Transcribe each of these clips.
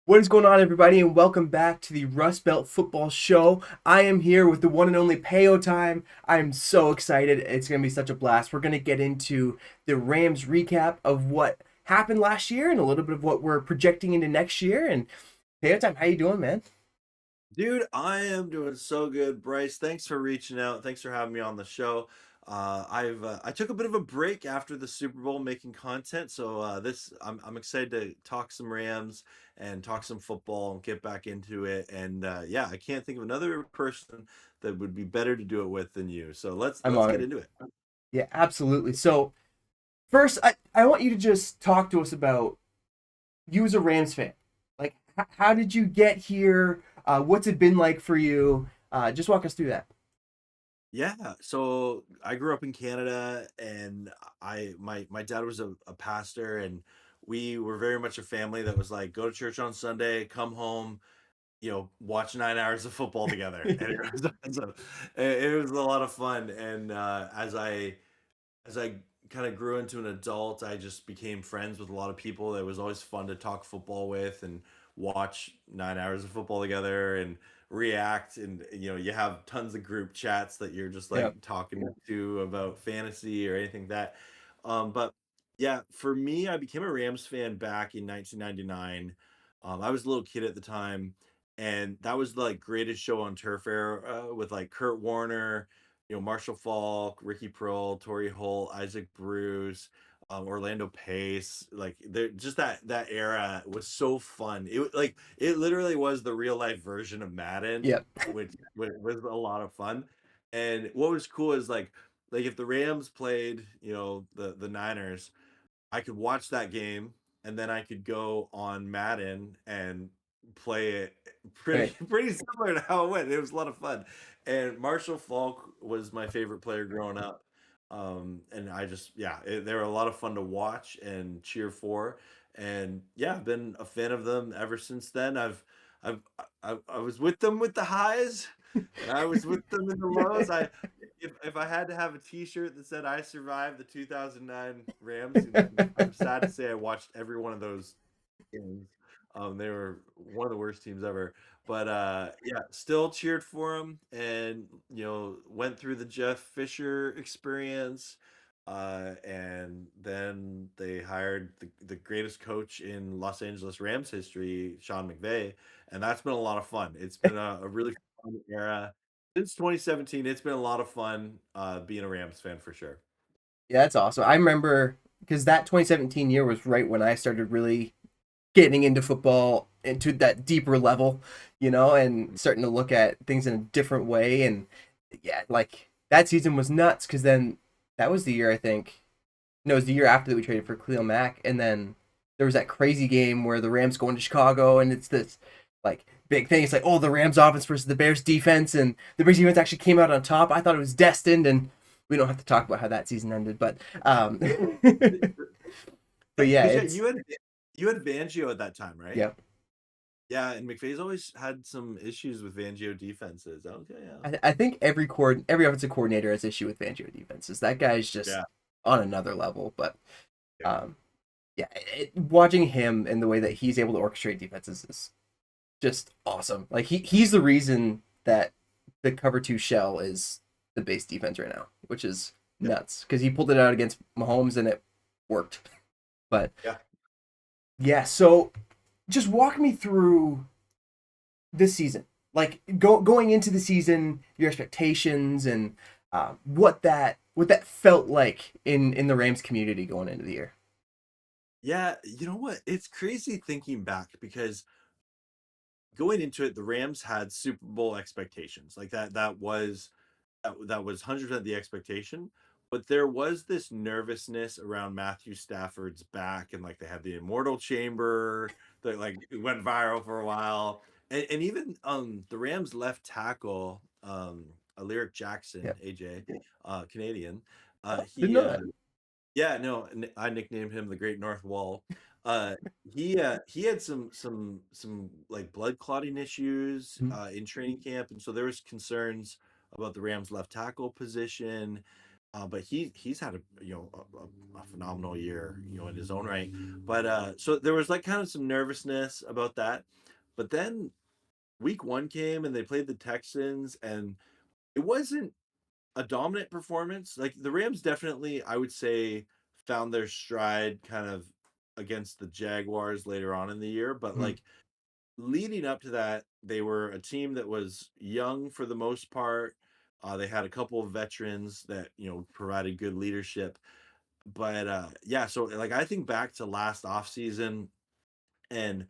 What is going on, everybody, and welcome back to the Rust Belt Football Show. I am here with the one and only Payo Time. I am so excited. It's going to be such a blast. We're going to get into the Rams recap of what happened last year and a little bit of what we're projecting into next year. And Payo Time, how you doing, man? Dude, I am doing so good, Bryce. Thanks for reaching out. Thanks for having me on the show. I took a bit of a break after the Super Bowl making content, so this I'm excited to talk some Rams and talk some football and get back into it. And yeah, I can't think of another person that would be better to do it with than you. So let's I'm let's get honored. into it. Yeah, absolutely. So, first, I want you to just talk to us about you as a Rams fan. Like, how did you get here? What's it been like for you? Just walk us through that. Yeah, so I grew up in Canada, and my dad was a pastor, and we were very much a family that was like go to church on Sunday, come home, watch 9 hours of football together, and it was a lot of fun. And as I kind of grew into an adult, I just became friends with a lot of people. It was always fun to talk football with and watch 9 hours of football together and react. And you have tons of group chats that you're just Yeah. like talking to about fantasy or anything like that. But yeah, for me, I became a Rams fan back in 1999. I was a little kid at the time, and that was the like greatest show on turf era with like Kurt Warner, Marshall Falk, Ricky Prohl, Torrey Holt, Isaac Bruce, Orlando Pace. Like they're just that era was so fun. It literally was the real life version of Madden, Yep. which was a lot of fun. And what was cool is like if the Rams played, the Niners, I could watch that game, and then I could go on Madden and play it pretty Right. pretty similar to how it went. It was a lot of fun. And Marshall Falk was my favorite player growing up. And I just yeah, they were a lot of fun to watch and cheer for. And yeah, I've been a fan of them ever since then. I've I was with them with the highs, and I was with them in the lows. If I had to have a T-shirt that said "I survived the 2009 Rams," I'm sad to say I watched every one of those games. They were one of the worst teams ever, but yeah, still cheered for them, and went through the Jeff Fisher experience, and then they hired the greatest coach in Los Angeles Rams history, Sean McVay, and that's been a lot of fun. It's been a really fun era since 2017. It's been a lot of fun being a Rams fan for sure. Yeah, that's awesome. I remember because that 2017 year was right when I started really getting into football into that deeper level, and starting to look at things in a different way. And yeah, like that season was nuts because then that was the year I think. No, it was the year after that we traded for Khalil Mack, and then there was that crazy game where the Rams go into Chicago, and it's this like big thing. It's like, oh, the Rams offense versus the Bears defense, and the Bears defense actually came out on top. I thought it was destined, and we don't have to talk about how that season ended, but but yeah, Because it's you had Fangio at that time, right? yeah. Yeah, and McVay's always had some issues with Fangio defenses. Okay, yeah. I think every offensive coordinator has issue with Fangio defenses. That guy's just Yeah. on another level. But Yeah. um, yeah, watching him and the way that he's able to orchestrate defenses is just awesome. Like he's the reason that the cover two shell is the base defense right now, which is Yeah. nuts because he pulled it out against Mahomes and it worked. But Yeah. yeah, so just walk me through this season, like going into the season, your expectations and what that felt like in the Rams community going into the year. Yeah, you know what? It's crazy thinking back because going into it, the Rams had Super Bowl expectations. Like that was 100% the expectation. But there was this nervousness around Matthew Stafford's back, and like they had the immortal chamber that like it went viral for a while. And even the Rams left tackle, Alaric Jackson, Yeah, AJ, Canadian. didn't He know that. Yeah, no, I nicknamed him the Great North Wall. He had some like blood clotting issues Mhm. in training camp, and so there was concerns about the Rams left tackle position. But he's had a phenomenal year, in his own right. But so there was like kind of some nervousness about that. But then week one came and they played the Texans, and it wasn't a dominant performance. Like the Rams definitely, I would say, found their stride kind of against the Jaguars later on in the year. But Mhm. like leading up to that, they were a team that was young for the most part. They had a couple of veterans that provided good leadership. But yeah, so like I think back to last offseason, and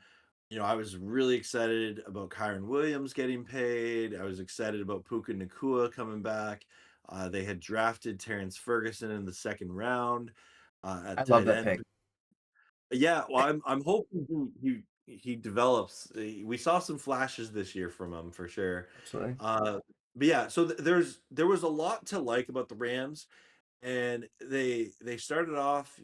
I was really excited about Kyron Williams getting paid. I was excited about Puka Nakua coming back. They had drafted Terrence Ferguson in the second round I at love tight that end. pick. Yeah, well, I'm hoping he develops. We saw some flashes this year from him for sure. Absolutely. Uh, but yeah, so there was a lot to like about the Rams, and they started off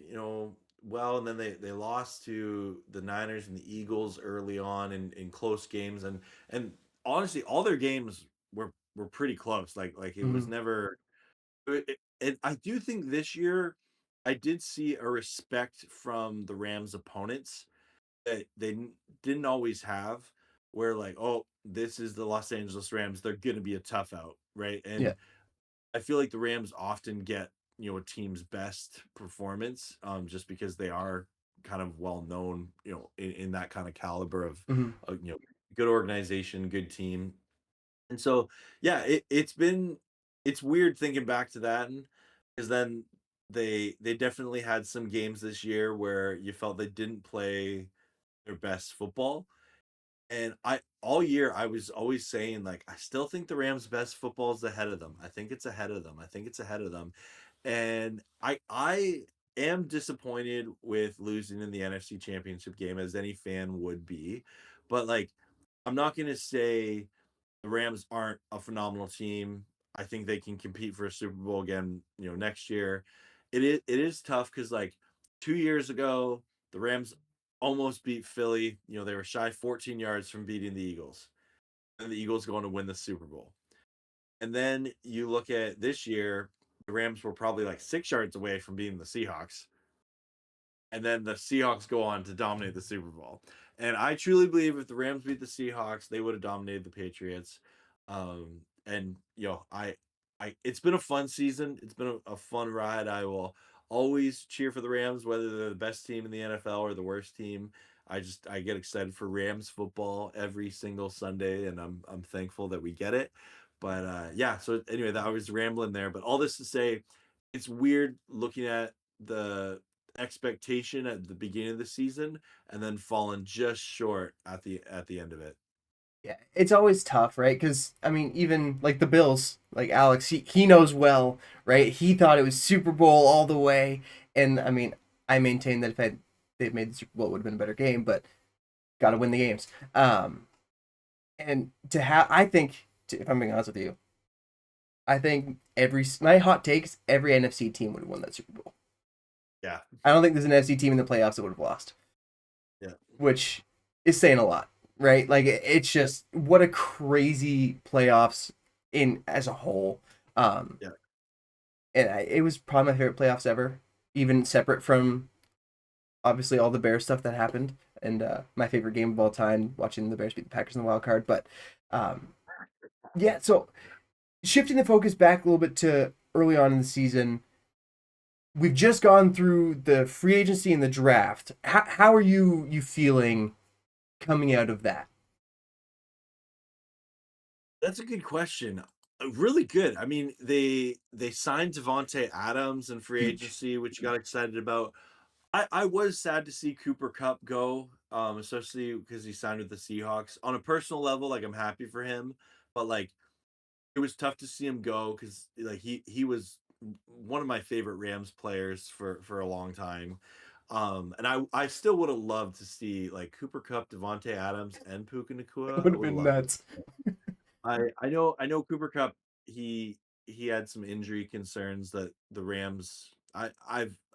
well, and then they lost to the Niners and the Eagles early on in close games, and honestly, all their games were pretty close. Like it was Mhm. never. And I do think this year, I did see a respect from the Rams opponents that didn't always have, where like, oh, this is the Los Angeles Rams, they're gonna be a tough out, right? Yeah. And I feel like the Rams often get a team's best performance, just because they are kind of well known, in that kind of caliber Mhm. of good organization, good team. And so, yeah, it's weird thinking back to that, because then they definitely had some games this year where you felt they didn't play their best football. And I all year I was always saying, like, I still think the Rams' best football is ahead of them. I think it's ahead of them. I think it's ahead of them. And I am disappointed with losing in the NFC Championship game, as any fan would be. But like, I'm not gonna say the Rams aren't a phenomenal team. I think they can compete for a Super Bowl again, next year. It is tough because like 2 years ago, the Rams almost beat Philly. They were shy 14 yards from beating the Eagles, and the Eagles going to win the Super Bowl. And then you look at this year, the Rams were probably like 6 yards away from beating the Seahawks, and then the Seahawks go on to dominate the Super Bowl. And I truly believe if the Rams beat the Seahawks, they would have dominated the Patriots. And it's been a fun season. It's been a fun ride. I will always cheer for the Rams, whether they're the best team in the NFL or the worst team. I get excited for Rams football every single Sunday, and I'm thankful that we get it. But yeah, so anyway, that I was rambling there. But all this to say, it's weird looking at the expectation at the beginning of the season and then falling just short at the end of it. Yeah, it's always tough, right? Because I mean, even like the Bills, like Alex, he knows well, right? He thought it was Super Bowl all the way, and I mean, I maintain that if they'd made the Super Bowl, it would have been a better game, but got to win the games. And to have, I think, if I'm being honest with you, I think my hot takes, every NFC team would have won that Super Bowl. Yeah. I don't think there's an NFC team in the playoffs that would have lost, Yeah. which is saying a lot, right? Like it's just what a crazy playoffs in as a whole. Um, Yeah. and it was probably my favorite playoffs ever, even separate from obviously all the Bears stuff that happened. And my favorite game of all time, watching the Bears beat the Packers in the wild card. But um, yeah, so shifting the focus back a little bit to early on in the season, we've just gone through the free agency and the draft. How are you feeling coming out of that? That's a good question. Really good. I mean, they signed Devonte Adams in free Huge. agency, which you got excited about. I was sad to see Cooper Cup go, especially because he signed with the Seahawks. On a personal level, like I'm happy for him, but like it was tough to see him go because like he was one of my favorite Rams players for a long time. And I still would have loved to see like Cooper Cup, Devonte Adams, and Puka It Nakua. would I have would have been loved nuts. it. I know Cooper Cup. He had some injury concerns that the Rams.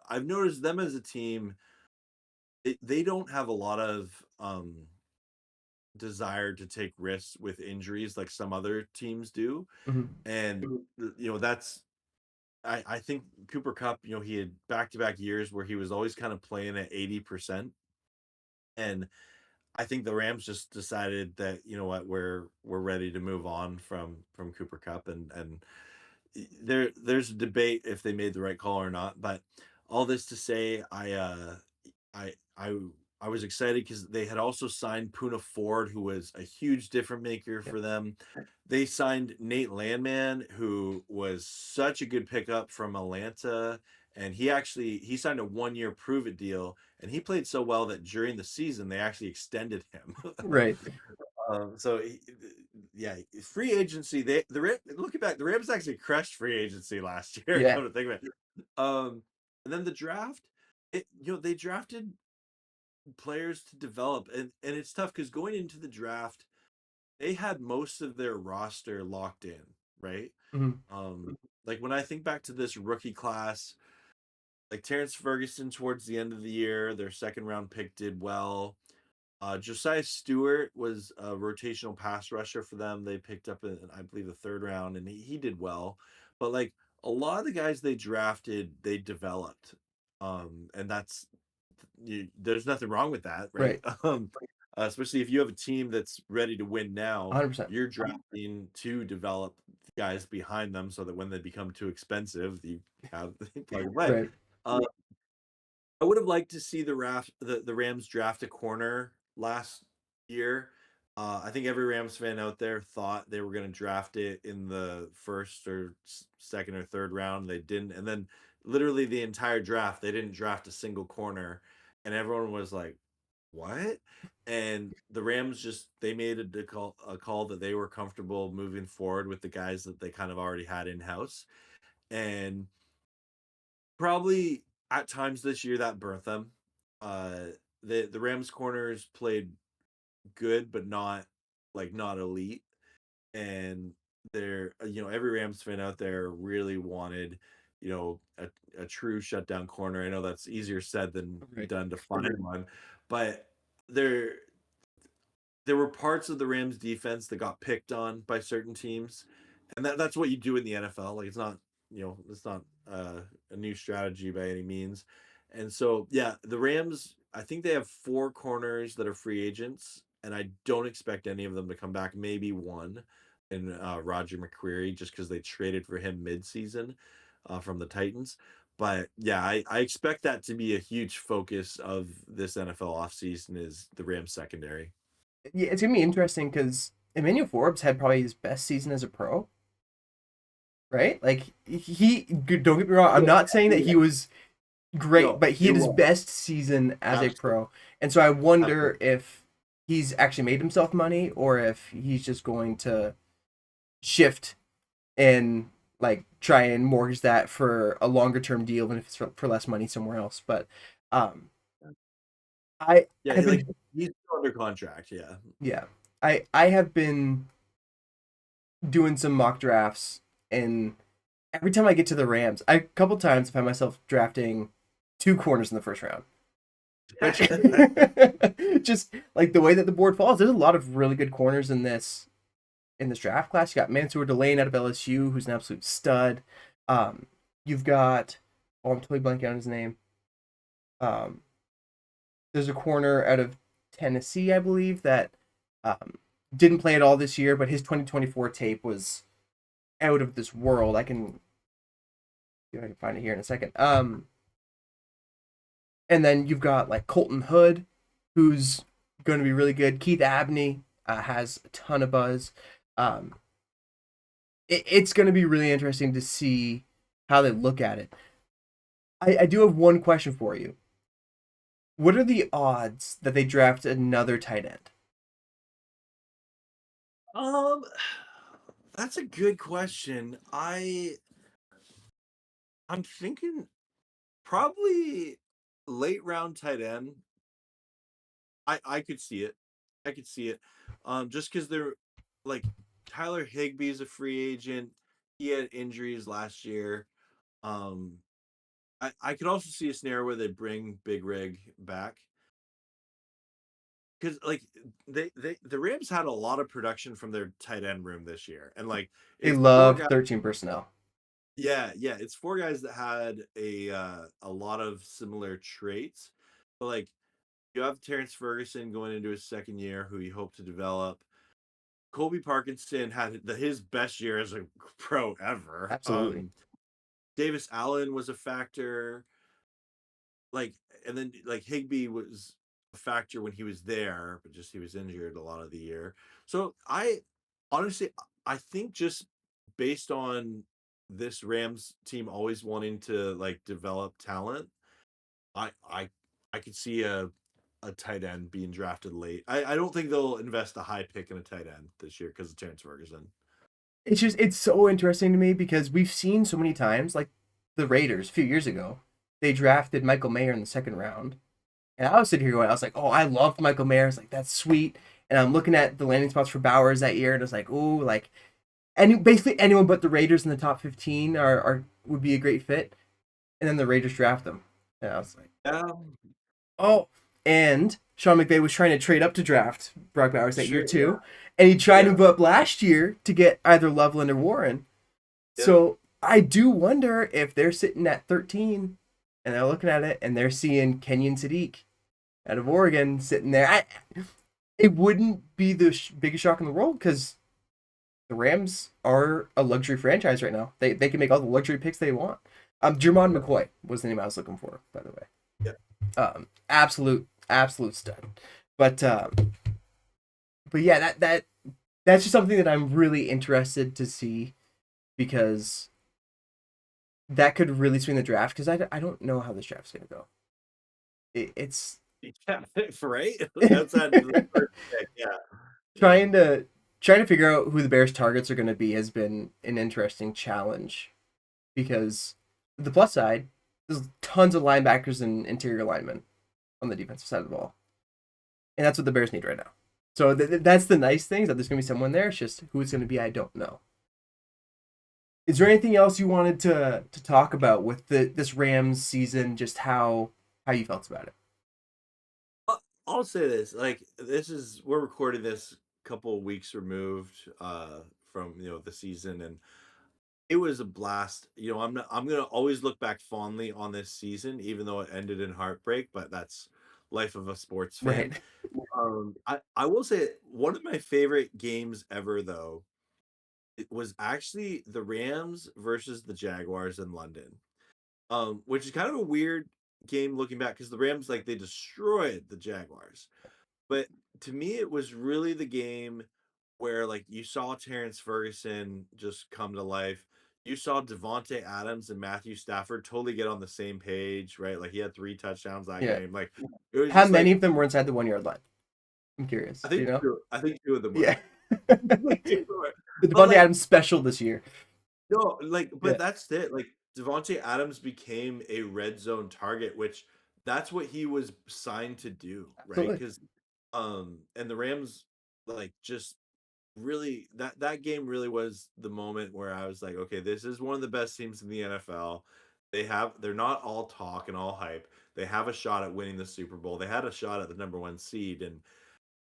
I've noticed them as a team. They don't have a lot of desire to take risks with injuries like some other teams do, Mhm. and that's I think Cooper Cup, he had back-to-back years where he was always kind of playing at 80%. And I think the Rams just decided that, you know what, we're ready to move on from Cooper Cup, and there's a debate if they made the right call or not. But all this to say, I I I was excited because they had also signed Puna Ford, who was a huge difference maker Yeah. for them. They signed Nate Landman, who was such a good pickup from Atlanta, and he signed a 1 year prove it deal, and he played so well that during the season they actually extended him. Right. So yeah, free agency. Looking back, the Rams actually crushed free agency last year. Yeah. Come to think of it, and then the draft. They drafted players to develop, and it's tough because going into the draft, they had most of their roster locked in, right? Mhm. Like when I think back to this rookie class, like Terrence Ferguson towards the end of the year, their second round pick did well. Josiah Stewart was a rotational pass rusher for them. They picked up in, I believe, the third round, and he did well. But like a lot of the guys they drafted, they developed, and there's nothing wrong with that, right? Right. Especially if you have a team that's ready to win now, 100%. you're drafting to develop guys behind them so that when they become too expensive, you have plug and play. Right. Uh, I would have liked to see the Rams draft a corner last year. I think every Rams fan out there thought they were going to draft it in the first or second or third round. They didn't, and then literally the entire draft, they didn't draft a single corner, and everyone was like, "What?" And the Rams just they made a call that they were comfortable moving forward with the guys that they kind of already had in house, and probably at times this year that burnt them. Uh, the Rams corners played good, but not elite. And every Rams fan out there really wanted, a true shutdown corner. I know that's easier said than Right. done to find one, but there there were parts of the Rams defense that got picked on by certain teams, and that's what you do in the NFL. Like it's not a new strategy by any means. And so yeah, the Rams, I think they have four corners that are free agents, and I don't expect any of them to come back. Maybe one, in Roger McCreary, just because they traded for him mid-season from the Titans. But yeah, I expect that to be a huge focus of this NFL offseason is the Rams secondary. Yeah, it's gonna be interesting because Emmanuel Forbes had probably his best season as a pro, right? Like don't get me wrong, I'm Yeah, not saying that he was great, no, but he it had his was best season as a absolutely, pro. And so I wonder absolutely. if he's actually made himself money or if he's just going to shift and like try and mortgage that for a longer term deal, even if it's for less money somewhere else. But um, I Yeah, have like been he's still under contract. Yeah. yeah, I have been doing some mock drafts, and every time I get to the Rams, a couple times I find myself drafting two corners in the first round, which just like the way that the board falls. There's a lot of really good corners in this draft class. You got Mansour Delane out of LSU, who's an absolute stud. Um, you've got I'm totally blanking on his name. Um, there's a corner out of Tennessee, I believe, that um, didn't play at all this year, but his 2024 tape was out of this world. I can see if I can find it here in a second. And then you've got like Colton Hood, who's going to be really good. Keith Abney has a ton of buzz. Um, it's going to be really interesting to see how they look at it. I do have one question for you. What are the odds that they draft another tight end? Um, that's a good question. I'm thinking probably late round tight end. I could see it. I could see it. Just because they're like Tyler Higbee's a free agent. He had injuries last year. Um, I could also see a scenario where they bring Big Rig back because like the Rams had a lot of production from their tight end room this year, and like They if four love guys 13 personnel. Yeah, it's four guys that had a lot of similar traits. But like you have Terrence Ferguson going into his second year, who you hope to develop. Colby Parkinson had his best year as a pro ever. Absolutely. Davis Allen was a factor, like, and then like Higby was a factor when he was there, but just he was injured a lot of the year. So I honestly, I think just based on this Rams team always wanting to like develop talent, I I I could see a tight end being drafted late. I don't think they'll invest a high pick in a tight end this year because of Terrence Ferguson. It's so interesting to me because we've seen so many times, like the Raiders a few years ago, they drafted Michael Mayer in the second round. And I was sitting here going, I was like, oh, I loved Michael Mayer. I was like, that's sweet. And I'm looking at the landing spots for Bowers that year, and it's like, oh, like, basically anyone but the Raiders in the top 15 are would be a great fit. And then the Raiders draft them. And I was like, Um, oh. And Sean McVay was trying to trade up to draft Brock Bowers that year sure, yeah, too. And he tried to yeah, move up last year to get either Loveland or Warren. yeah. So I do wonder if they're sitting at 13 and they're looking at it and they're seeing Kenyon Sadiq out of Oregon sitting there. It wouldn't be the biggest shock in the world because the Rams are a luxury franchise right now. They can make all the luxury picks they want. Jermon McCoy was the name I was looking for, by the way. Yeah. Absolute stud. But but yeah, that's just something that I'm really interested to see because that could really swing the draft because I don't know how this draft's gonna go. It's Yeah, right. Outside of the first pick, yeah, yeah. trying to figure out who the Bears' targets are going to be has been an interesting challenge because the plus side, there's tons of linebackers and interior linemen on the defensive side of the ball, and that's what the Bears need right now. So that's the nice thing is that there's going to be someone there. It's just who it's going to be, I don't know. Is there anything else you wanted to talk about with this Rams season? Just how you felt about it? I'll say this: like, we're recording this a couple of weeks removed from the season, and it was a blast. I'm gonna always look back fondly on this season, even though it ended in heartbreak. But that's life of a sports fan. Right. I will say one of my favorite games ever, though, it was actually the Rams versus the Jaguars in London. Which is kind of a weird game looking back because the Rams, like, they destroyed the Jaguars. But to me, it was really the game where, like, you saw Terrence Ferguson just come to life. You saw Devonte Adams and Matthew Stafford totally get on the same page, right? Like, he had 3 touchdowns that Yeah. game. Like, it was How just many like of them were inside the 1 yard line? I'm curious. Do you know? I think two of them Yeah. were. Like, two The were. But Devontae like, Adams special this year. no, like, Yeah, but that's it. Like, Devonte Adams became a red zone target, which that's what he was signed to do, right? absolutely. Because and the Rams, like, just really, that game really was the moment where I was like, okay, this is one of the best teams in the NFL. They're not all talk and all hype. They have a shot at winning the Super Bowl. They had a shot at the number one seed, and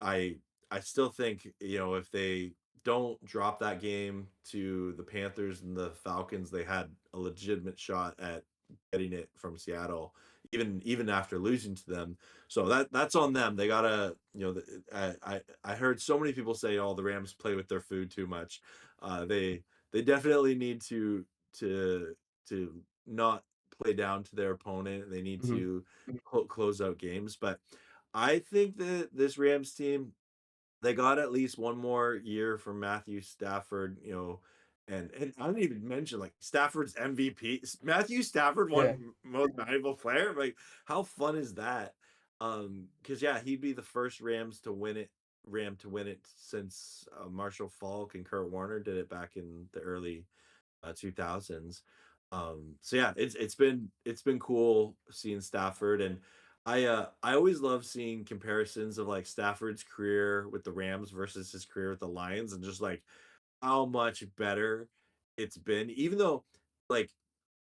I I still think, if they don't drop that game to the Panthers and the Falcons, they had a legitimate shot at getting it from Seattle, even after losing to them. So that's on them. They gotta, I heard so many people say, "Oh, the Rams play with their food too much." They definitely need to to not play down to their opponent. They need Hmm. to close out games, but I think that this Rams team, they got at least one more year from Matthew Stafford, and I didn't even mention, like, Stafford's MVP. Matthew Stafford Yeah. won most valuable player. Like, how fun is that? Because yeah, he'd be the first Ram to win it since Marshall Faulk and Kurt Warner did it back in the early 2000s. So yeah, it's been cool seeing Stafford, and I always love seeing comparisons of, like, Stafford's career with the Rams versus his career with the Lions, and just like how much better it's been, even though, like,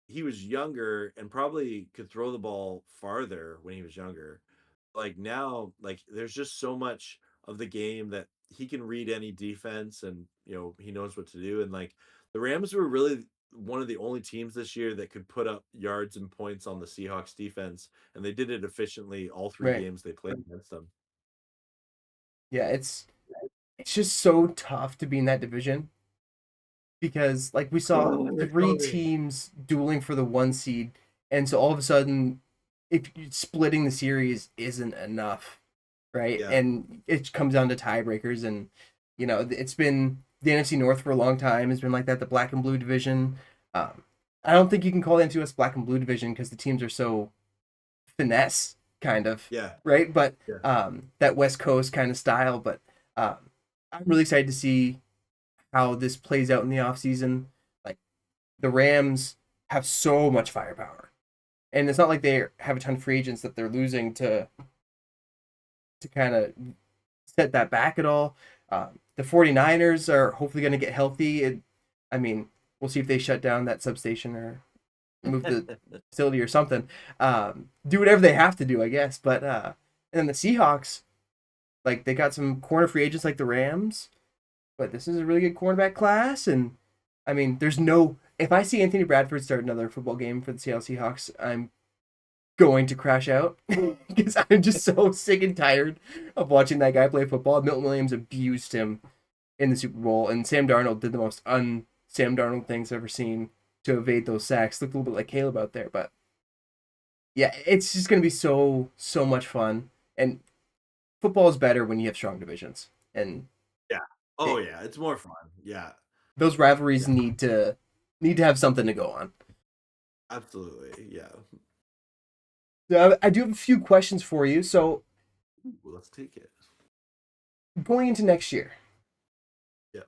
he was younger and probably could throw the ball farther when he was younger. Like, now, like, there's just so much of the game that he can read any defense, and he knows what to do. And like, the Rams were really one of the only teams this year that could put up yards and points on the Seahawks defense, and they did it efficiently all three Right. games they played against them. Yeah, it's just so tough to be in that division because like we saw three teams dueling for the one seed, and so all of a sudden, if splitting the series isn't enough, right? Yeah. And it comes down to tiebreakers, and it's been the NFC North for a long time has been like that. The black and blue division. Um, I don't think you can call the NFC West black and blue division because the teams are so finesse kind of, Yeah. right? But Yeah. that West Coast kind of style. But um, I'm really excited to see how this plays out in the offseason. Like the Rams have so much firepower. And it's not like they have a ton of free agents that they're losing to kind of set that back at all. The 49ers are hopefully going to get healthy. I mean, we'll see if they shut down that substation or move the facility or something. Do whatever they have to do, I guess. But and then the Seahawks, like they got some corner free agents like the Rams, but this is a really good cornerback class. And I mean, there's no. If I see Anthony Bradford start another football game for the Seattle Seahawks, I'm going to crash out because I'm just so sick and tired of watching that guy play football. Milton Williams abused him in the Super Bowl, and Sam Darnold did the most Sam Darnold things I've ever seen to evade those sacks. Looked a little bit like Caleb out there, but yeah, it's just gonna be so much fun. And football is better when you have strong divisions, and Yeah. Oh it, yeah, it's more fun. Yeah. those rivalries Yeah. need to have something to go on. Absolutely. Yeah. So I do have a few questions for you. So Ooh, let's take it. going into next year, Yeah.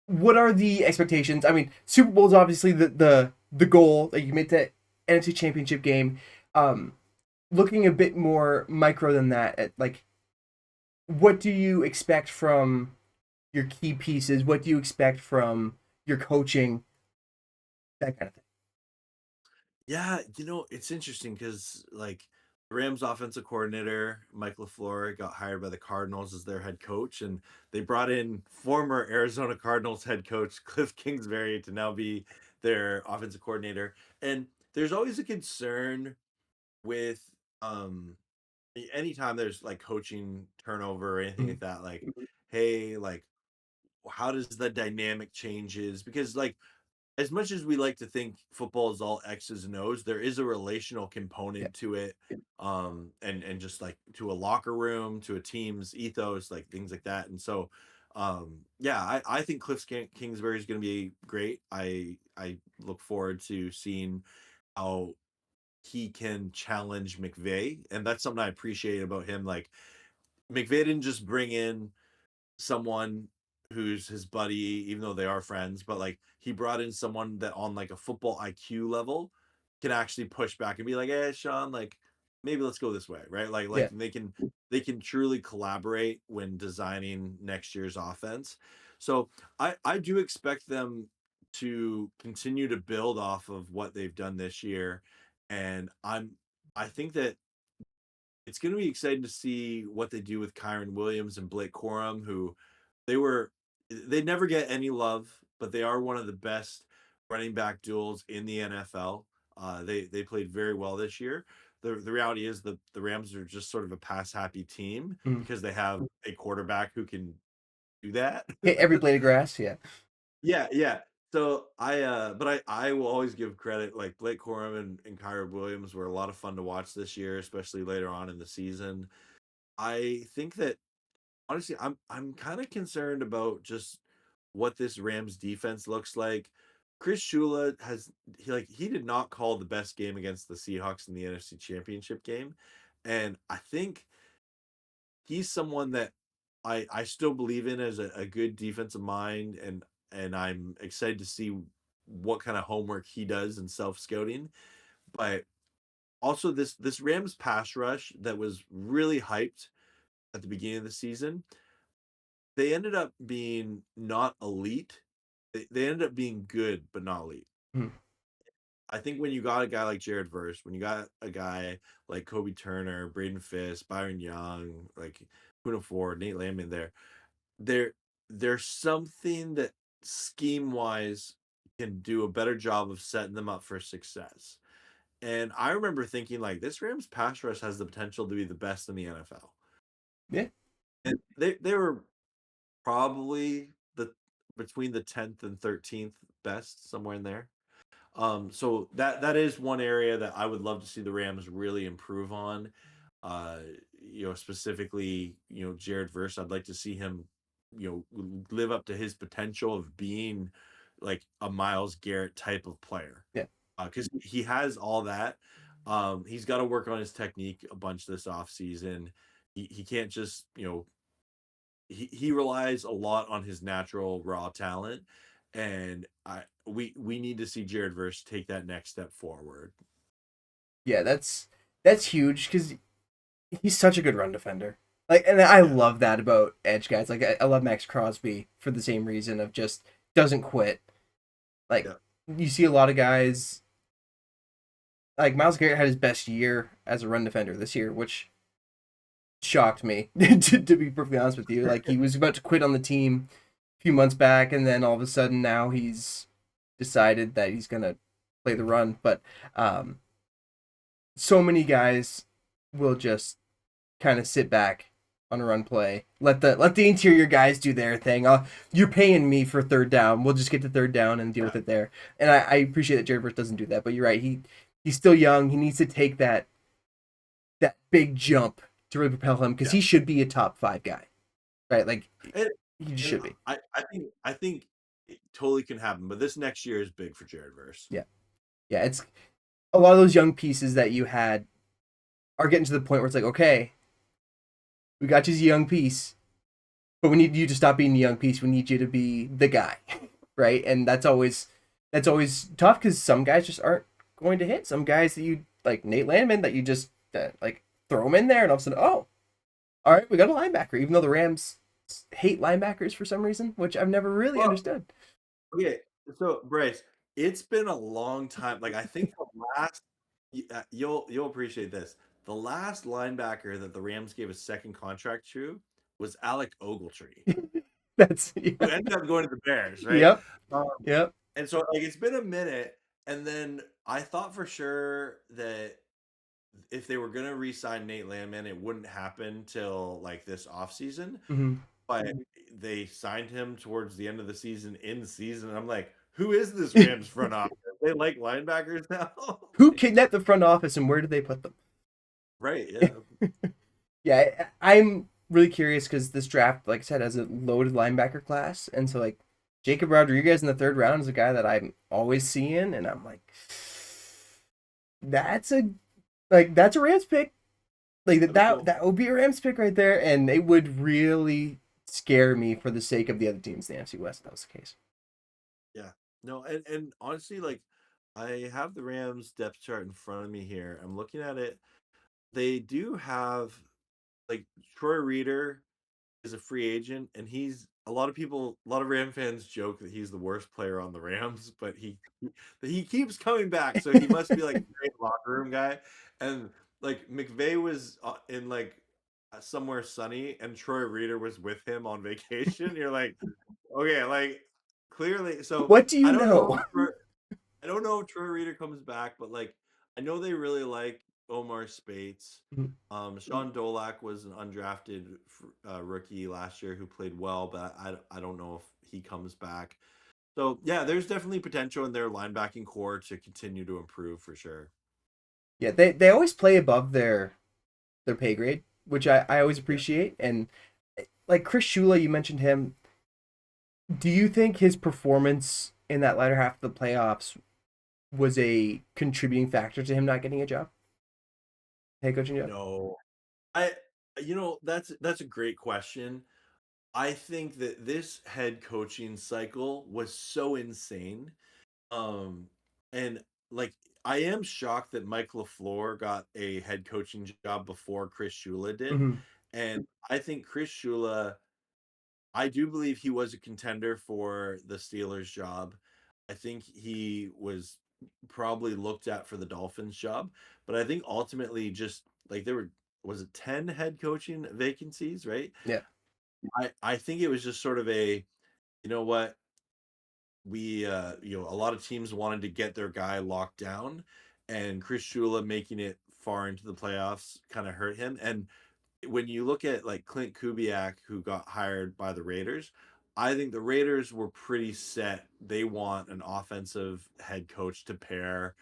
what are the expectations? I mean, Super Bowl is obviously the goal that you make that NFC Championship game. Um, Looking a bit more micro than that, at like, what do you expect from your key pieces? What do you expect from your coaching? That kind of thing. Yeah, it's interesting because like the Rams offensive coordinator, Mike LaFleur, got hired by the Cardinals as their head coach, and they brought in former Arizona Cardinals head coach Cliff Kingsbury to now be their offensive coordinator. And there's always a concern with um anytime there's like coaching turnover or anything Mhm. like that, like, hey, like how does the dynamic changes? Because like as much as we like to think football is all X's and O's, there is a relational Yeah. component to it. And just like to a locker room, to a team's ethos, like things like that. And so yeah, I think Kingsbury is going to be great. I look forward to seeing how he can challenge McVay, and that's something I appreciate about him. Like McVay didn't just bring in someone who's his buddy, even though they are friends, but like he brought in someone that on like a football IQ level can actually push back and be like, "Hey, Sean, like maybe let's go this way," right? Like Yeah. they can truly collaborate when designing next year's offense. So I do expect them to continue to build off of what they've done this year, and I think that it's going to be exciting to see what they do with Kyron Williams and Blake Corum, who they were they never get any love, but they are one of the best running back duels in the NFL. They played very well this year. The reality is the Rams are just sort of a pass happy team Mm. because they have a quarterback who can do that. Hit every blade of grass. Yeah. Yeah, yeah. So I will always give credit, like Blake Corum and Kyron Williams were a lot of fun to watch this year, especially later on in the season. I think that honestly, I'm kind of concerned about just what this Rams defense looks like. Chris Shula he did not call the best game against the Seahawks in the NFC Championship game, and I think he's someone that I still believe in as a good defensive mind, and I'm excited to see what kind of homework he does in self scouting. But also this Rams pass rush that was really hyped at the beginning of the season, they ended up being not elite. They ended up being good, but not elite. Mm. I think when you got a guy like Jared Verse, when you got a guy like Kobe Turner, Braden Fisk, Byron Young, like Puna Ford, Nate Landman there's something that scheme wise can do a better job of setting them up for success. And I remember thinking like this Rams pass rush has the potential to be the best in the NFL. Yeah. And they were probably the between the 10th and 13th best, somewhere in there. So that is one area that I would love to see the Rams really improve on. Uh, specifically, Jared Verse. I'd like to see him, live up to his potential of being like a Miles Garrett type of player. Yeah. Because he has all that. He's got to work on his technique a bunch this offseason. He can't just, he relies a lot on his natural raw talent, and we need to see Jared Verse take that next step forward. Yeah, that's huge because he's such a good run defender. Like, and I Yeah, love that about edge guys. Like, I love Max Crosby for the same reason of just doesn't quit. Like, yeah, you see a lot of guys. Like Miles Garrett had his best year as a run defender this year, which shocked me to be perfectly honest with you. Like he was about to quit on the team a few months back, and then all of a sudden now he's decided that he's gonna play the run. But um, so many guys will just kind of sit back on a run play. Let the interior guys do their thing. You're paying me for third down. We'll just get to third down and deal yeah, with it there. And I appreciate that Jared Verse doesn't do that. But you're right. He's still young. He needs to take that big jump to really propel him because yeah. he should be a top five guy, right? Like And, he just and should be. I think it totally can happen, but this next year is big for Jared Verse. Yeah, yeah. It's a lot of those young pieces that you had are getting to the point where it's like, okay, we got you as a young piece, but we need you to stop being the young piece. We need you to be the guy, right? And that's always tough because some guys just aren't going to hit. Some guys that you like Nate Landman that you just like throw him in there and all of a sudden, oh, all right, we got a linebacker. Even though the Rams hate linebackers for some reason, which I've never really Well, understood. okay, so Bryce, it's been a long time. Like I think the last, you'll appreciate this. The last linebacker that the Rams gave a second contract to was Alec Ogletree, That's who yeah. ended up going to the Bears, right? Yep. Um, Yep. and so like it's been a minute, and then I thought for sure that if they were gonna re-sign Nate Landman, it wouldn't happen till like this offseason. Mm-hmm. But they signed him towards the end of the season in season. And I'm like, who is this Rams front office? They like linebackers now? Who kidnapped the front office and where did they put them? Right, yeah. Yeah, I'm really curious because this draft, like I said, has a loaded linebacker class, and so like Jacob Rodriguez in the third round is a guy that I'm always seeing, and I'm like, that's a that's a Rams pick. Like that That'd be that cool. that would be a Rams pick right there, and it would really scare me for the sake of the other teams in the NFC West if that was the case. Yeah. No, and honestly, like I have the Rams depth chart in front of me here. I'm looking at it. They do have like Troy Reader is a free agent, and a lot of people, a lot of Ram fans joke that he's the worst player on the Rams, but he keeps coming back, so he must be like a great locker room guy. And like McVay was in like somewhere sunny, and Troy Reader was with him on vacation. You're like, okay, like clearly. So What do you I don't know. know? I don't know if Troy Reader comes back, but like I know they really like Omar Spates. Sean Dolak was an undrafted rookie last year who played well, but I don't know if he comes back. So yeah, there's definitely potential in their linebacking core to continue to improve for sure. Yeah, they always play above their pay grade, which I always Yeah. appreciate. And like Chris Shula, you mentioned him. Do you think his performance in that latter half of the playoffs was a contributing factor to him not getting a job, head coaching job? No, I that's a great question. I think that this head coaching cycle was so insane. Um, and like I am shocked that Mike LaFleur got a head coaching job before Chris Shula did. Mm-hmm. And I think Chris Shula, I do believe he was a contender for the Steelers job. I think he was probably looked at for the Dolphins job, but I think ultimately just like there were was it 10 head coaching vacancies, right? Yeah. I think it was just sort of a, you know what? a lot of teams wanted to get their guy locked down, and Chris Shula making it far into the playoffs kind of hurt him. And when you look at like Clint Kubiak, who got hired by the Raiders, I think the Raiders were pretty set. They want an offensive head coach to pair,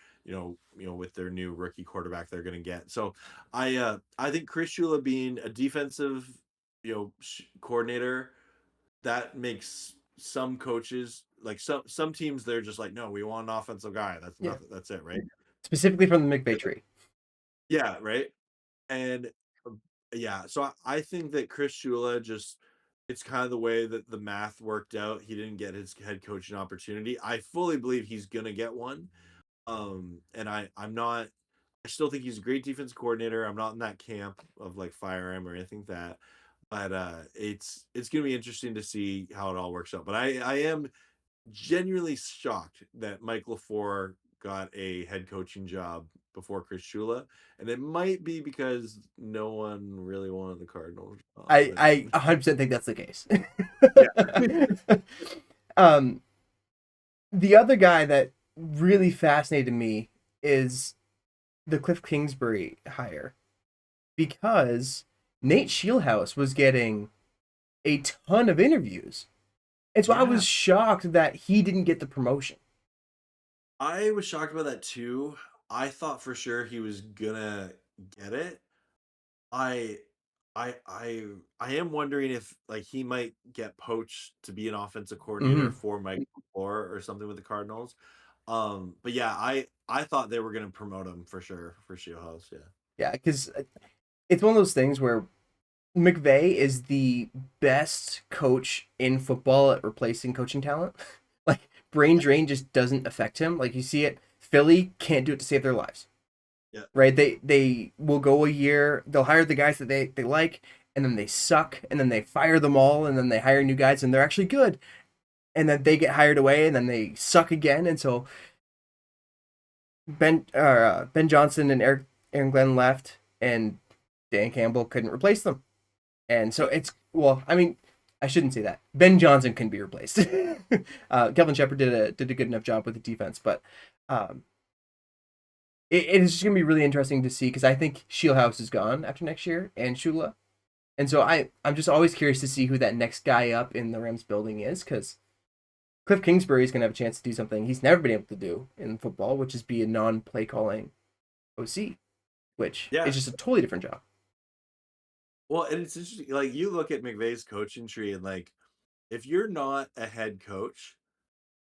with their new rookie quarterback they're going to get. So I think Chris Shula being a defensive, coordinator, that makes some coaches, like some teams, they're just like, no, we want an offensive guy. That's Yeah, nothing. That's it, right? specifically from the McVay tree. Yeah, right. And yeah, so I think that Chris Shula just, it's kind of the way that the math worked out. He didn't get his head coaching opportunity. I fully believe he's gonna get one. And I'm not. I still think he's a great defense coordinator. I'm not in that camp of like fire him or anything like that. But it's gonna be interesting to see how it all works out. But I am genuinely shocked that Mike LaFleur got a head coaching job before Chris Shula, and it might be because no one really wanted the Cardinals job. I 100% think that's the case. Yeah, um, the other guy that really fascinated me is the Cliff Kingsbury hire because Nate Shieldhouse was getting a ton of interviews. And so I yeah. was shocked that he didn't get the promotion. I was shocked about that too. I thought for sure he was gonna get it. I I am wondering if like he might get poached to be an offensive coordinator Mm-hmm. for Mike LaFleur or something with the Cardinals. But yeah, I thought they were gonna promote him for sure for Shieldhouse. Yeah. Yeah, because it's one of those things where McVay is the best coach in football at replacing coaching talent. Like brain drain just doesn't affect him. Like you see it, Philly can't do it to save their lives. Yeah. Right? They will go a year, they'll hire the guys that they like, and then they suck, and then they fire them all, and then they hire new guys, and they're actually good, and then they get hired away, and then they suck again, and so Ben Johnson and Aaron Glenn left, and Dan Campbell couldn't replace them. And so Yep. it's, well, I mean, I shouldn't say that. Ben Johnson can be replaced. Kelvin Shepard did a good enough job with the defense, but um, it is just gonna be really interesting to see because I think Shieldhouse is gone after next year and Shula, and so I'm just always curious to see who that next guy up in the Rams building is because Cliff Kingsbury is gonna have a chance to do something he's never been able to do in football, which is be a non-play calling OC, which Yeah. is just a totally different job. Well, and it's interesting. Like you look at McVay's coaching tree, and like if you're not a head coach,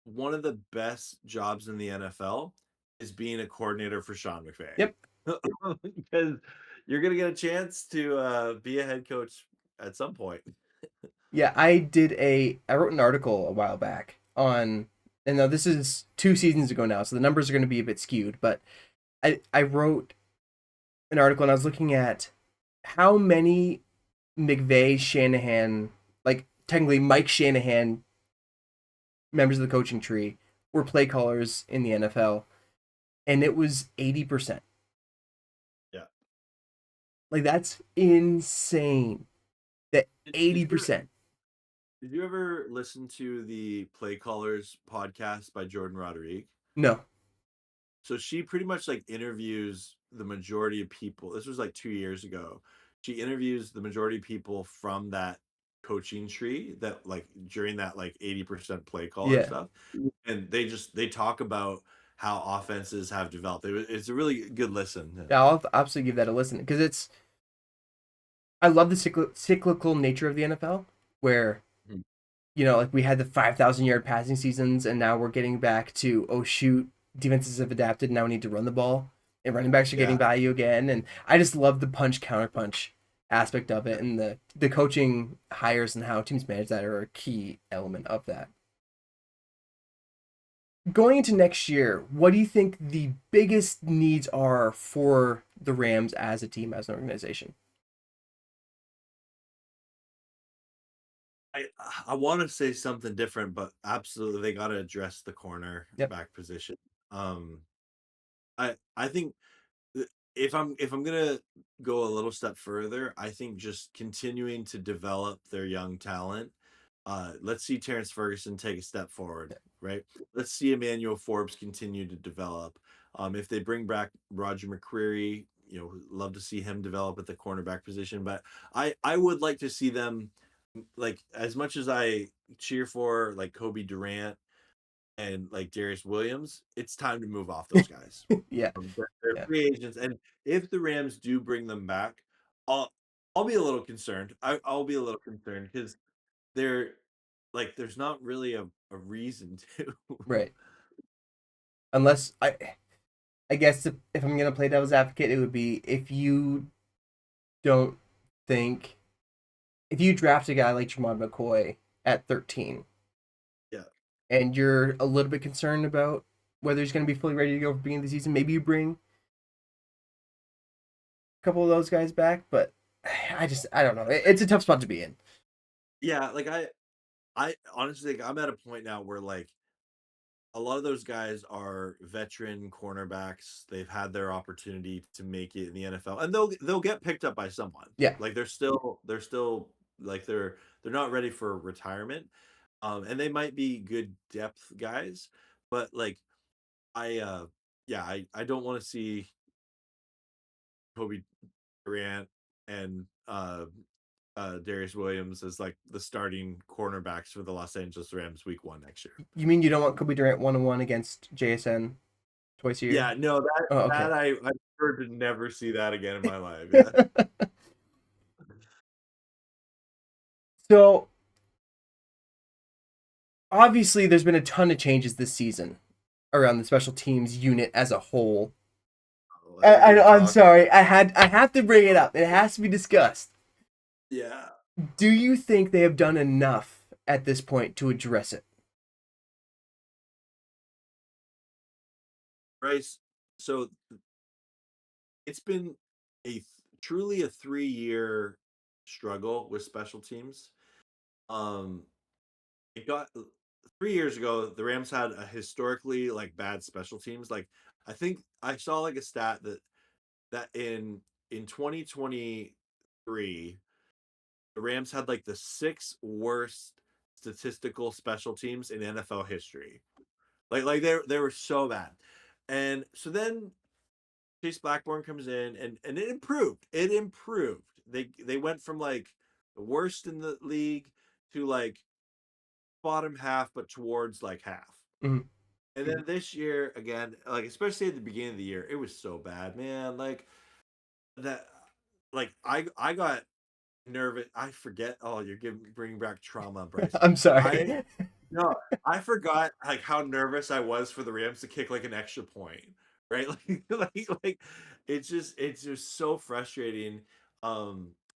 one of the best jobs in the NFL is being a coordinator for Sean McVay. Yep. Because you're gonna get a chance to be a head coach at some point. Yeah, I wrote an article a while back on, and now this is 2 seasons ago now, so the numbers are going to be a bit skewed, but I wrote an article and I was looking at how many McVay, Shanahan, like technically Mike Shanahan members of the coaching tree were play callers in the NFL, and it was 80%. Yeah. Like that's insane. That Did you 80%. did you ever listen to the Play Callers podcast by Jordan Rodriguez? No. So she pretty much like interviews the majority of people. This was like 2 years ago. She interviews the majority of people from that coaching tree that like during that like 80% play caller Yeah. stuff. And they talk about how offenses have developed. It's a really good listen. Yeah. Yeah, I'll absolutely give that a listen because I love the cyclical nature of the NFL where Mhm. like we had the 5,000 yard passing seasons, and now we're getting back to, oh shoot, defenses have adapted. Now we need to run the ball, and running backs are getting Yeah. value again. And I just love the punch counterpunch aspect of it, and the coaching hires and how teams manage that are a key element of that. Going into next year, what do you think the biggest needs are for the Rams as a team, as an organization? I I want to say something different, but absolutely they got to address the Yep. cornerback position. Um, I think if I'm gonna go a little step further, I think just continuing to develop their young talent. Let's see Terrence Ferguson take a step forward, right? Let's see Emmanuel Forbes continue to develop. If they bring back Roger McCreary, love to see him develop at the cornerback position. But I would like to see them, like, as much as I cheer for like Kobe Durant and like Darius Williams, it's time to move off those guys. Yeah, They're yeah, free agents, and if the Rams do bring them back, I'll I'll be a little concerned. I'll be a little concerned because they're like there's not really a reason to. right. Unless I guess if I'm gonna play devil's advocate, it would be if you don't think if you draft a guy like Jamon McCoy at 13 Yeah. and you're a little bit concerned about whether he's going to be fully ready to go for the beginning of the season, maybe you bring a couple of those guys back. But I don't know. It's a tough spot to be in. Yeah, like I honestly think I'm at a point now where like a lot of those guys are veteran cornerbacks. They've had their opportunity to make it in the NFL, and they'll get picked up by someone. Yeah, Like they're still like they're not ready for retirement, and they might be good depth guys, but like I yeah I don't want to see Kobe Durant and Darius Williams as like the starting cornerbacks for the Los Angeles Rams week 1 next year. you mean you don't want Kobe Durant 1-on-1 against JSN twice a year? Yeah, no, Oh, okay. that I prefer to never see that again in my life. Yeah. So obviously, there's been a ton of changes this season around the special teams unit as a whole. Like, we're gonna I'm talk. sorry. I have to bring it up. It has to be discussed. Yeah, Do you think they have done enough at this point to address it? Bryce. So it's been truly a 3-year struggle with special teams. Um, it got 3 years ago. The Rams had a historically like bad special teams. Like I think I saw like a stat that in 2023 the Rams had like the 6th worst statistical special teams in NFL history. Like they were so bad. And so then Chase Blackburn comes in and it improved. It improved. They went from like the worst in the league to like bottom half but towards like half. Mm-hmm. And then this year again, like especially at the beginning of the year, it was so bad, man. Like that like I got nervous. I forget. Oh, you're bringing back trauma, Bryce. I'm I sorry. no, I forgot like how nervous I was for the Rams to kick like an extra point, right? Like it's just so frustrating.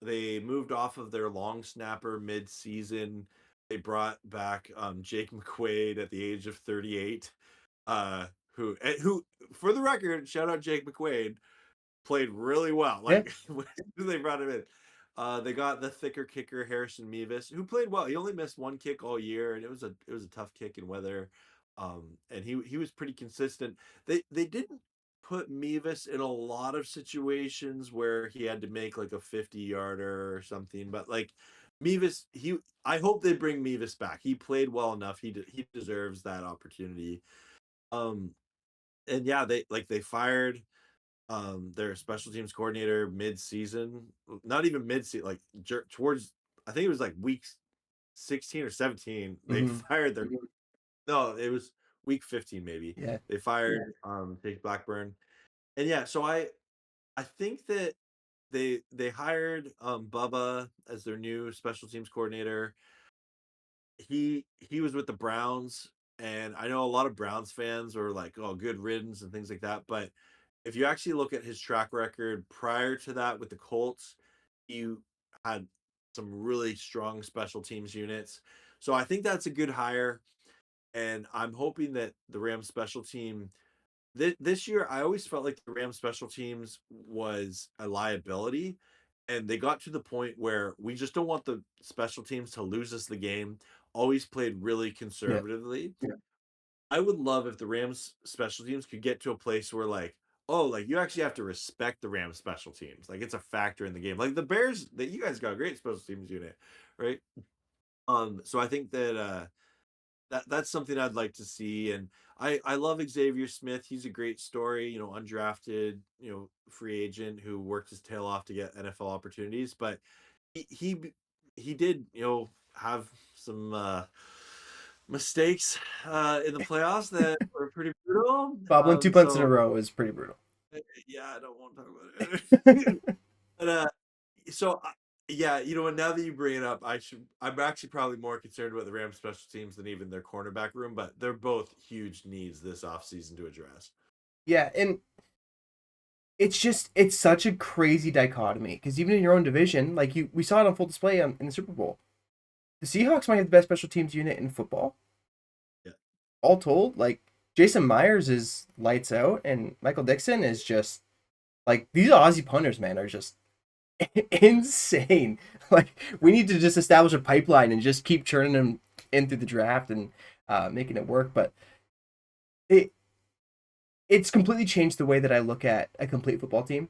They moved off of their long snapper mid-season. They brought back Jake McQuaid at the age of 38. Uh, who for the record, shout out Jake McQuaid, played really well. Yeah. Like when they brought him in. They got the thicker kicker Harrison Mevis, who played well. He only missed one kick all year, and it was a tough kick in weather. And he was pretty consistent. They didn't put Mevis in a lot of situations where he had to make like a 50-yarder or something, but like Mevis, I hope they bring Mevis back. He played well enough. He deserves that opportunity. Um, and yeah, they fired their special teams coordinator mid-season, not even mid-season, like towards I think it was like week 16 or 17 they Mm-hmm. fired their no it was week 15 maybe Yeah. they fired Jake Blackburn. And yeah, so I think that they hired Bubba as their new special teams coordinator. He was with the Browns, and I know a lot of Browns fans are like, "Oh, good riddance" and things like that. But if you actually look at his track record prior to that with the Colts, he had some really strong special teams units. So I think that's a good hire, and I'm hoping that the Rams special team this year, I always felt like the Rams special teams was a liability, and they got to the point where we just don't want the special teams to lose us the game. Always played really Yeah. conservatively. Yeah. I would love if the Rams special teams could get to a place where like, oh, like you actually have to respect the Rams special teams. Like it's a factor in the game. Like the Bears, that you guys got a great special teams unit, right? So I think that that's something I'd like to see. And I love Xavier Smith. He's a great story, undrafted, free agent who worked his tail off to get NFL opportunities. But he did, have some mistakes in the playoffs that were pretty brutal. Bobbling two punts in a So row is pretty brutal. yeah, I don't want to talk about it. But so yeah, and now that you bring it up, I'm actually probably more concerned about the Rams special teams than even their cornerback room, but they're both huge needs this offseason to address. Yeah, and it's such a crazy dichotomy because even in your own division, like we saw it on full display in the Super Bowl. The Seahawks might have the best special teams unit in football. Yeah. All told, like Jason Myers is lights out, and Michael Dixon is just like these Aussie punters, man, are just insane. Like we need to just establish a pipeline and just keep churning them in through the draft and making it work. But it it's completely changed the way that I look at a complete football team.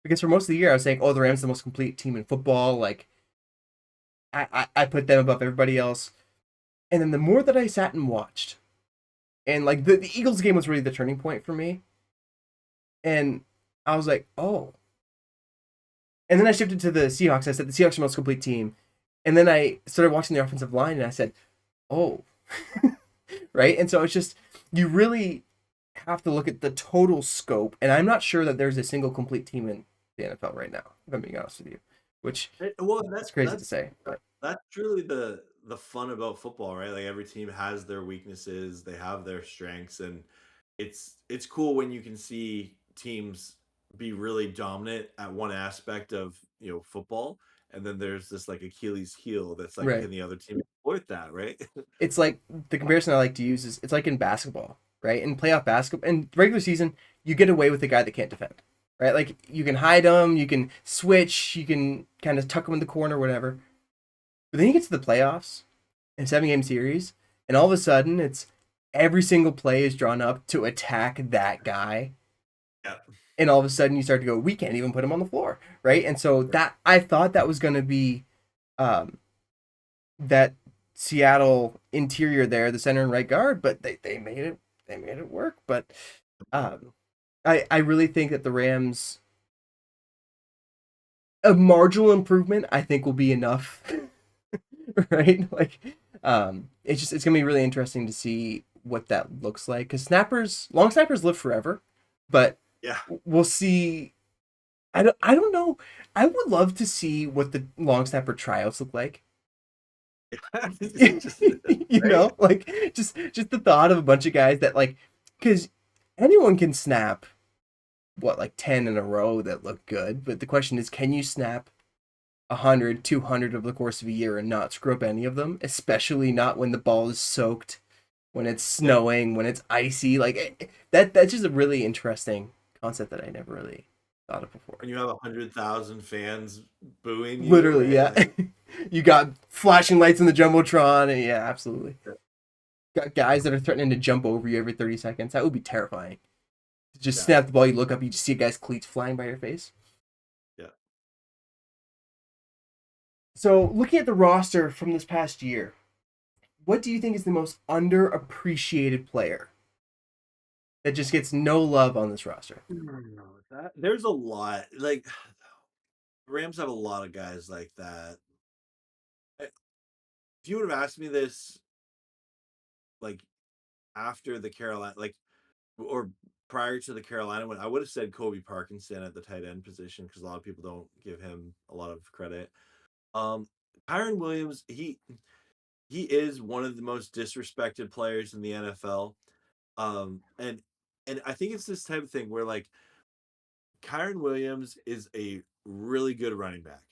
Because for most of the year, I was saying, "Oh, the Rams are the most complete team in football." Like I put them above everybody else. And then the more that I sat and watched, and like the Eagles game was really the turning point for me. And I was like, "Oh." And then I shifted to the Seahawks. I said the Seahawks are the most complete team. And then I started watching the offensive line, and I said, "Oh." Right? And so it's just you really have to look at the total scope. And I'm not sure that there's a single complete team in the NFL right now, if I'm being honest with you. Which Well, is crazy to say. But that's truly the fun about football, right? Like every team has their weaknesses, they have their strengths, and it's cool when you can see teams be really dominant at one aspect of football, and then there's this like Achilles heel that's like, right. can the other team exploit that, right? It's like the comparison I like to use is it's like in basketball, right? In playoff basketball, in regular season, you get away with the guy that can't defend, right? Like you can hide him, you can switch, you can kind of tuck him in the corner, whatever. But then you get to the playoffs and 7 game series, and all of a sudden it's every single play is drawn up to attack that guy. Yeah. And all of a sudden you start to go, we can't even put him on the floor, right? And so that I thought that was going to be um, that Seattle interior there, the center and right guard, but they made it work. But um, I really think that the Rams a marginal improvement I think will be enough, right? Like it's gonna be really interesting to see what that looks like because long snappers live forever, but Yeah. we'll see. I don't know. I would love to see what the long snapper tryouts look like. It's interesting, right? Like just the thought of a bunch of guys that like because anyone can snap what like 10 in a row that look good, but the question is can you snap 100, 200 over the course of a year and not screw up any of them, especially not when the ball is soaked, when it's Yeah. snowing, when it's icy. Like that's just a really interesting concept that I never really thought of before. When you have 100,000 fans booing you, Literally, right? yeah. Like, You got flashing lights in the jumbotron, and yeah, absolutely. yeah. Got guys that are threatening to jump over you every 30 seconds. That would be terrifying. Just Yeah. snap the ball, you look up, you just see a guy's cleats flying by your face. Yeah. So, looking at the roster from this past year, what do you think is the most underappreciated player that just gets no love on this roster? There's a lot. Like Rams have a lot of guys like that. If you would have asked me this like after the Carolina, like or prior to the Carolina one, I would have said Kobe Parkinson at the tight end position because a lot of people don't give him a lot of credit. Um, Kyron Williams, he is one of the most disrespected players in the NFL. And I think it's this type of thing where like Kyron Williams is a really good running back.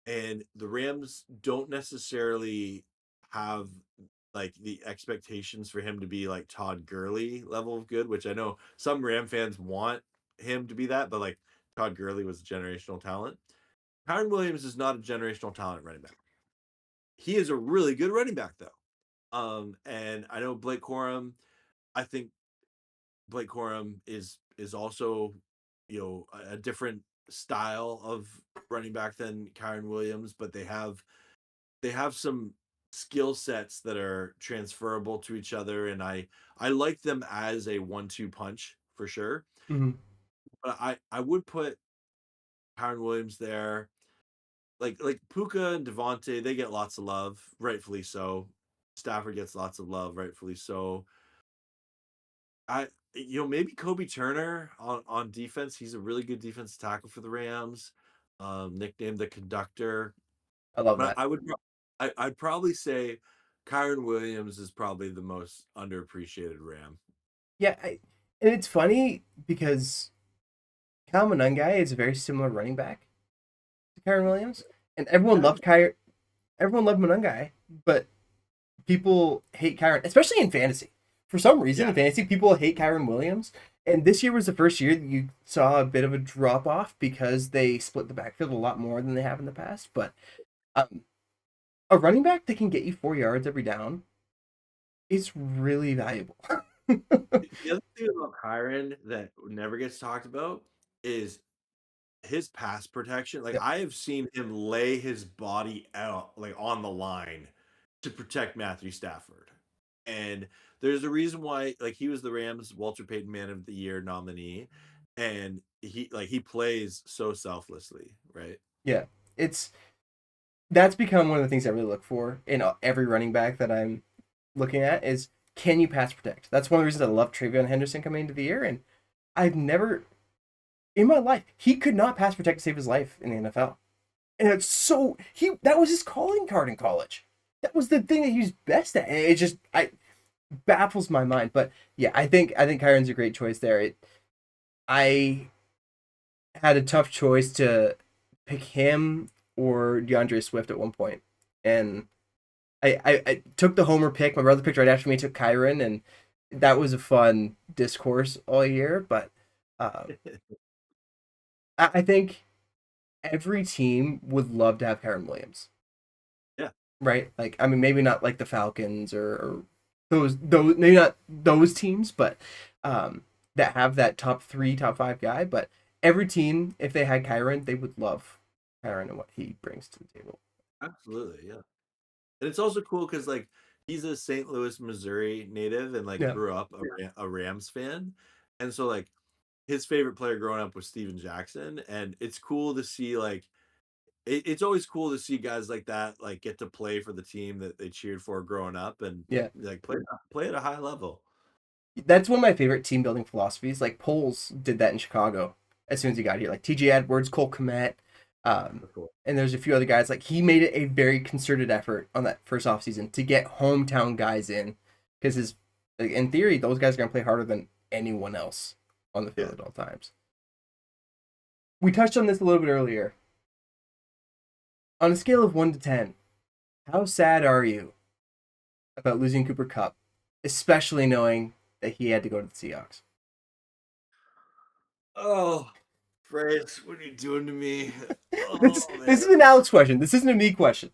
And the Rams don't necessarily have like the expectations for him to be like Todd Gurley level of good, which I know some Ram fans want him to be that, but like Todd Gurley was a generational talent. Kyron Williams is not a generational talent running back. He is a really good running back though. And I know Blake Corum, I think Blake Corum is also, a different style of running back than Kyron Williams, but they have some skill sets that are transferable to each other, and I like them as a 1-2 punch for sure. Mhm. But I would put Kyron Williams there. Like Puka and Devontae, they get lots of love, rightfully so. Stafford gets lots of love, rightfully so. I maybe Kobe Turner on defense. He's a really good defensive tackle for the Rams. Nicknamed the conductor. I love But that. I'd probably say Kyron Williams is probably the most underappreciated Ram. Yeah, and it's funny because Kyle Monangai is a very similar running back to Kyron Williams, and Yeah, everyone loved Monangai, but people hate Kyron, especially in fantasy. For some reason, in yeah. fantasy, people hate Kyron Williams. And this year was the first year that you saw a bit of a drop off because they split the backfield a lot more than they have in the past. But um, a running back that can get you 4 yards every down is really valuable. The other thing about Kyron that never gets talked about is his pass protection. Like Yep. I have seen him lay his body out like on the line to protect Matthew Stafford. And there's a reason why like he was the Rams Walter Payton Man of the Year nominee, and he plays so selflessly, right? Yeah. It's that's become one of the things I really look for in every running back that I'm looking at is can you pass protect? That's one of the reasons I love Travion Henderson coming into the year. And I've never in my life he could not pass protect to save his life in the NFL. And it's so he that was his calling card in college. That was the thing that he was best at. And it just I baffles my mind. But yeah, I think Kyron's a great choice there. I had a tough choice to pick him or DeAndre Swift at one point, and I took the homer pick. My brother picked right after me. Took Kyron, and that was a fun discourse all year. But um, I think every team would love to have Kyron Williams, Yeah, right? Like, I mean, maybe not like the Falcons or those maybe not those teams, but um, that have that top three, top five guy. But every team, if they had Kyron, they would love Kyron and what he brings to the table. absolutely. Yeah. And it's also cool because like he's a St. Louis, Missouri native and like Yeah, grew up a Rams fan. And so like his favorite player growing up was Steven Jackson. And it's cool to see like it's always cool to see guys like that like get to play for the team that they cheered for growing up and yeah. like play at a high level. That's one of my favorite team building philosophies. Like Poles did that in Chicago as soon as he got here. Like TJ Edwards, Cole Kmet, um, That's cool. and there's a few other guys. Like he made it a very concerted effort on that first offseason to get hometown guys in because his like, in theory those guys are gonna play harder than anyone else on the Yeah. field at all times. We touched on this a little bit earlier. On a scale of 1 to 10, how sad are you about losing Cooper Cup, especially knowing that he had to go to the Seahawks? Oh, Bryce, what are you doing to me? this Oh this man. is an Alex question. This isn't a me question.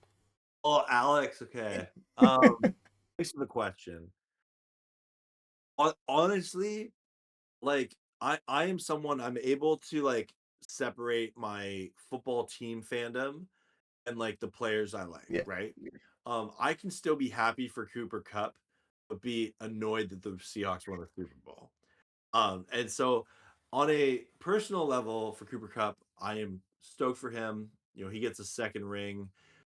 Oh, Alex. Okay. Thanks for the question. Honestly, like I am someone I'm able to like separate my football team fandom and like the players I like, Yeah, right? I can still be happy for Cooper Cup, but be annoyed that the Seahawks won a Super Bowl. And so on a personal level for Cooper Cup, I am stoked for him. He gets a second ring.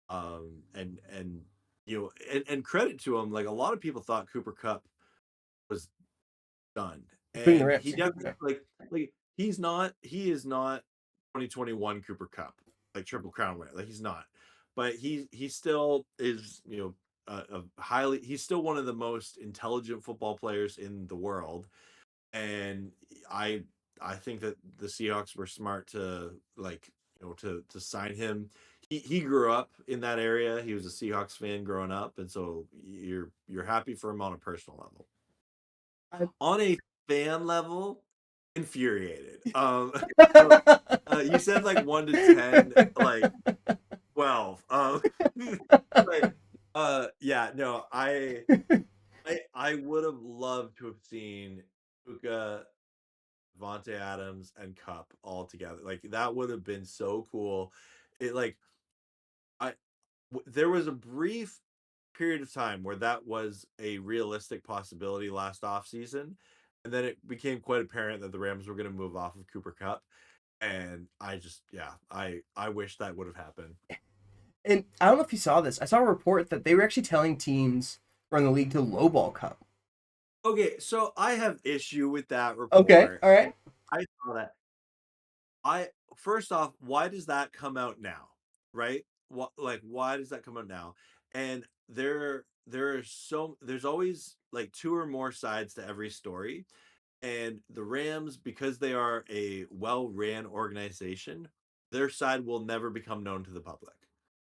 And and credit to him, like a lot of people thought Cooper Cup was done. including the And Rams. he definitely Yeah, like he is not 2021 Cooper Cup, like Triple Crown winner. Like he's not. But he still is, a highly he's still one of the most intelligent football players in the world. And I I think that the Seahawks were smart to like, to sign him. He grew up in that area. He was a Seahawks fan growing up, and so you're happy for him on a personal level. On a fan level, infuriated. So, you said like 1 to 10, like 12. But yeah, no, I would have loved to have seen Puka, Vontae Adams, and Cup all together. Like that would have been so cool. It like I there was a brief period of time where that was a realistic possibility last offseason. And then it became quite apparent that the Rams were going to move off of Cooper Cup. And I just, yeah, I wish that would have happened. And I don't know if you saw this. I saw a report that they were actually telling teams around the league to lowball Cup. Okay, so I have issue with that Okay, report. all right. I saw that. I First off, why does that come out now? Right? What like why does that come out now? And there's always like two or more sides to every story. And the Rams, because they are a well-ran organization, their side will never become known to the public.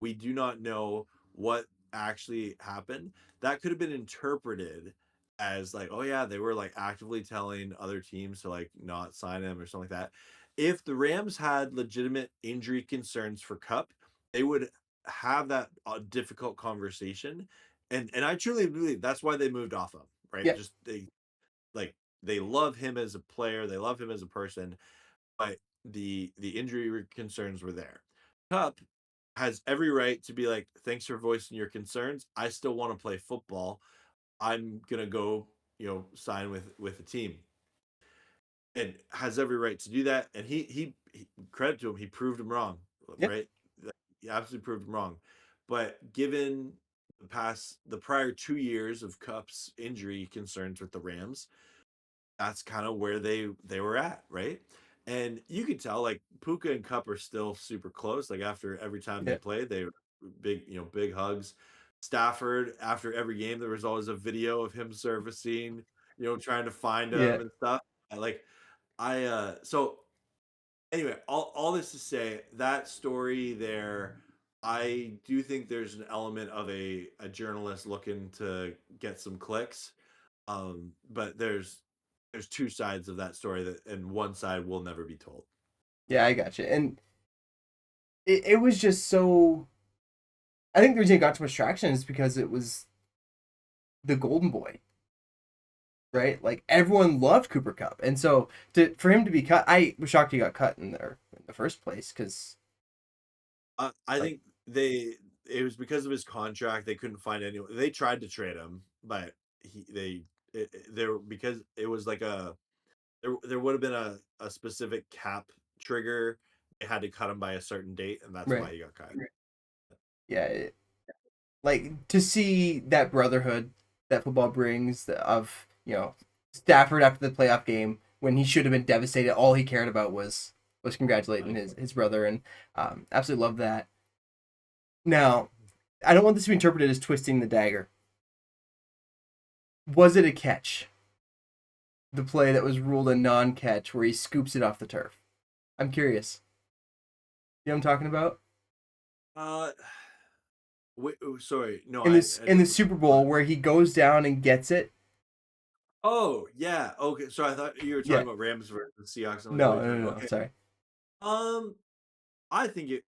We do not know what actually happened. That could have been interpreted as like, oh yeah, they were like actively telling other teams to like not sign him or something like that. If the Rams had legitimate injury concerns for Cup, they would have that difficult conversation. And I truly believe that's why they moved off him, right? Yeah, Just like they love him as a player, they love him as a person, but the injury concerns were there. Cup has every right to be like, thanks for voicing your concerns. I still want to play football. I'm gonna go, sign with the team, and has every right to do that. And he credit to him, he proved him wrong, yeah, right? He absolutely proved him wrong. But given the prior 2 years of Cup's injury concerns with the Rams, that's kind of where they were at, right? And you could tell like Puka and Cup are still super close. Like after every time they yeah, played, they were big hugs. Stafford, after every game, there was always a video of him servicing, trying to find yeah, him and stuff. So anyway, all this to say, that story there, I do think there's an element of a journalist looking to get some clicks. But there's two sides of that story, and one side will never be told. yeah. I got you. And it was just so. I think the reason it got so much traction is because it was the Golden Boy, right? Like everyone loved Cooper Cup, and so for him to be cut, I was shocked he got cut in the first place because I like think it was because of his contract. They couldn't find anyone. They tried to trade him, but he they there because it was like there would have been a specific cap trigger. They had to cut him by a certain date, and that's right, why he got cut. yeah, like to see that brotherhood that football brings of Stafford after the playoff game when he should have been devastated. All he cared about was congratulating his brother, and absolutely love that. Now, I don't want this to be interpreted as twisting the dagger. Was it a catch? The play that was ruled a non-catch where he scoops it off the turf. I'm curious. You know what I'm talking about? Uh, wait, oh, sorry, no, In this I in the didn't. Super Bowl where he goes down and gets it. Oh yeah, okay. So I thought you were talking Yeah. about Rams versus Seahawks. I'm like, what are No, you no, talking no, about? no. Okay. Sorry. Um, I think it.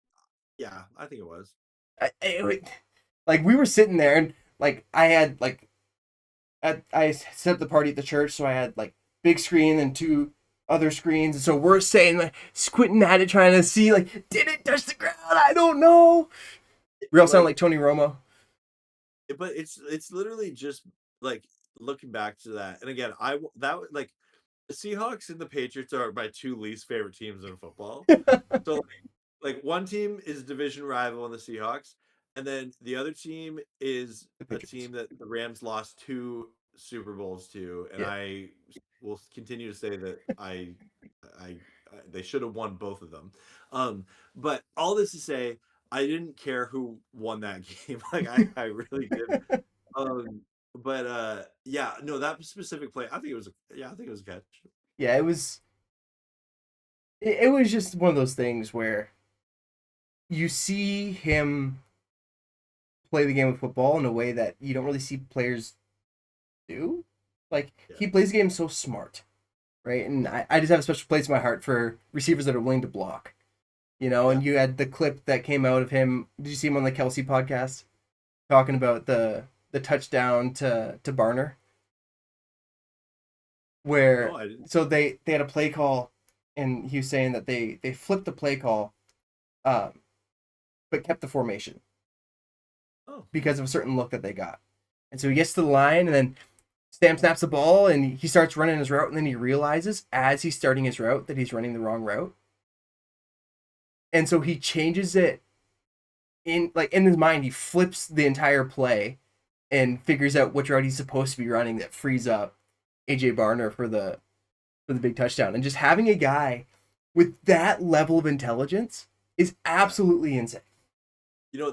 Yeah, I think it was. Like we were sitting there and like I had like I set up the party at the church, so I had like big screen and two other screens, and so we're saying like squinting at it, trying to see like did it touch the ground? I don't know. We all sound Like, like Tony Romo. but it's literally just like looking back to that, and again, like the Seahawks and the Patriots are my two least favorite teams in football. So like one team is division rival in the Seahawks, and then the other team is The a Patriots. team that the Rams lost two Super Bowls to, and Yeah. I will continue to say that I they should have won both of them. But all this to say, I didn't care who won that game. Like I really didn't. But yeah, no, that specific play, I think it was a catch. Yeah, it was just one of those things where you see him play the game of football in a way that you don't really see players do. Like Yeah. he plays the game so smart, right? And I just have a special place in my heart for receivers that are willing to block. Yeah. And you had the clip that came out of him. Did you see him on the Kelsey podcast talking about the touchdown to Barner? No, Where I didn't. so they had a play call and he was saying that they flipped the play call, um, but kept the formation. Oh, because of a certain look that they got. And so he gets to the line, and then Sam snaps the ball, and he starts running his route, and then he realizes as he's starting his route that he's running the wrong route. And so he changes it in his mind. He flips the entire play and figures out which route he's supposed to be running that frees up AJ Barner for the big touchdown. And just having a guy with that level of intelligence is yeah. absolutely insane.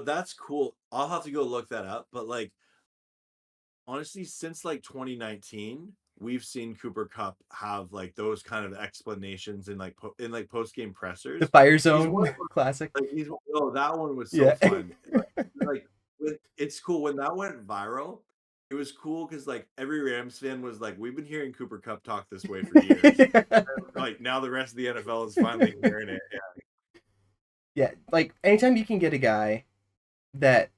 That's cool. I'll have to go look that up. But like honestly, since like 2019, we've seen Cooper Cup have like those kind of explanations in like in like post game The pressers. Fire He's one Zone classic. like oh, that one was so Yeah. fun. Like it's cool when that went viral. It was cool because like every Rams fan was like, we've been hearing Cooper Cup talk this way for years. Like now the rest of the NFL is finally hearing it. Yeah. Yeah, like anytime you can get a guy that,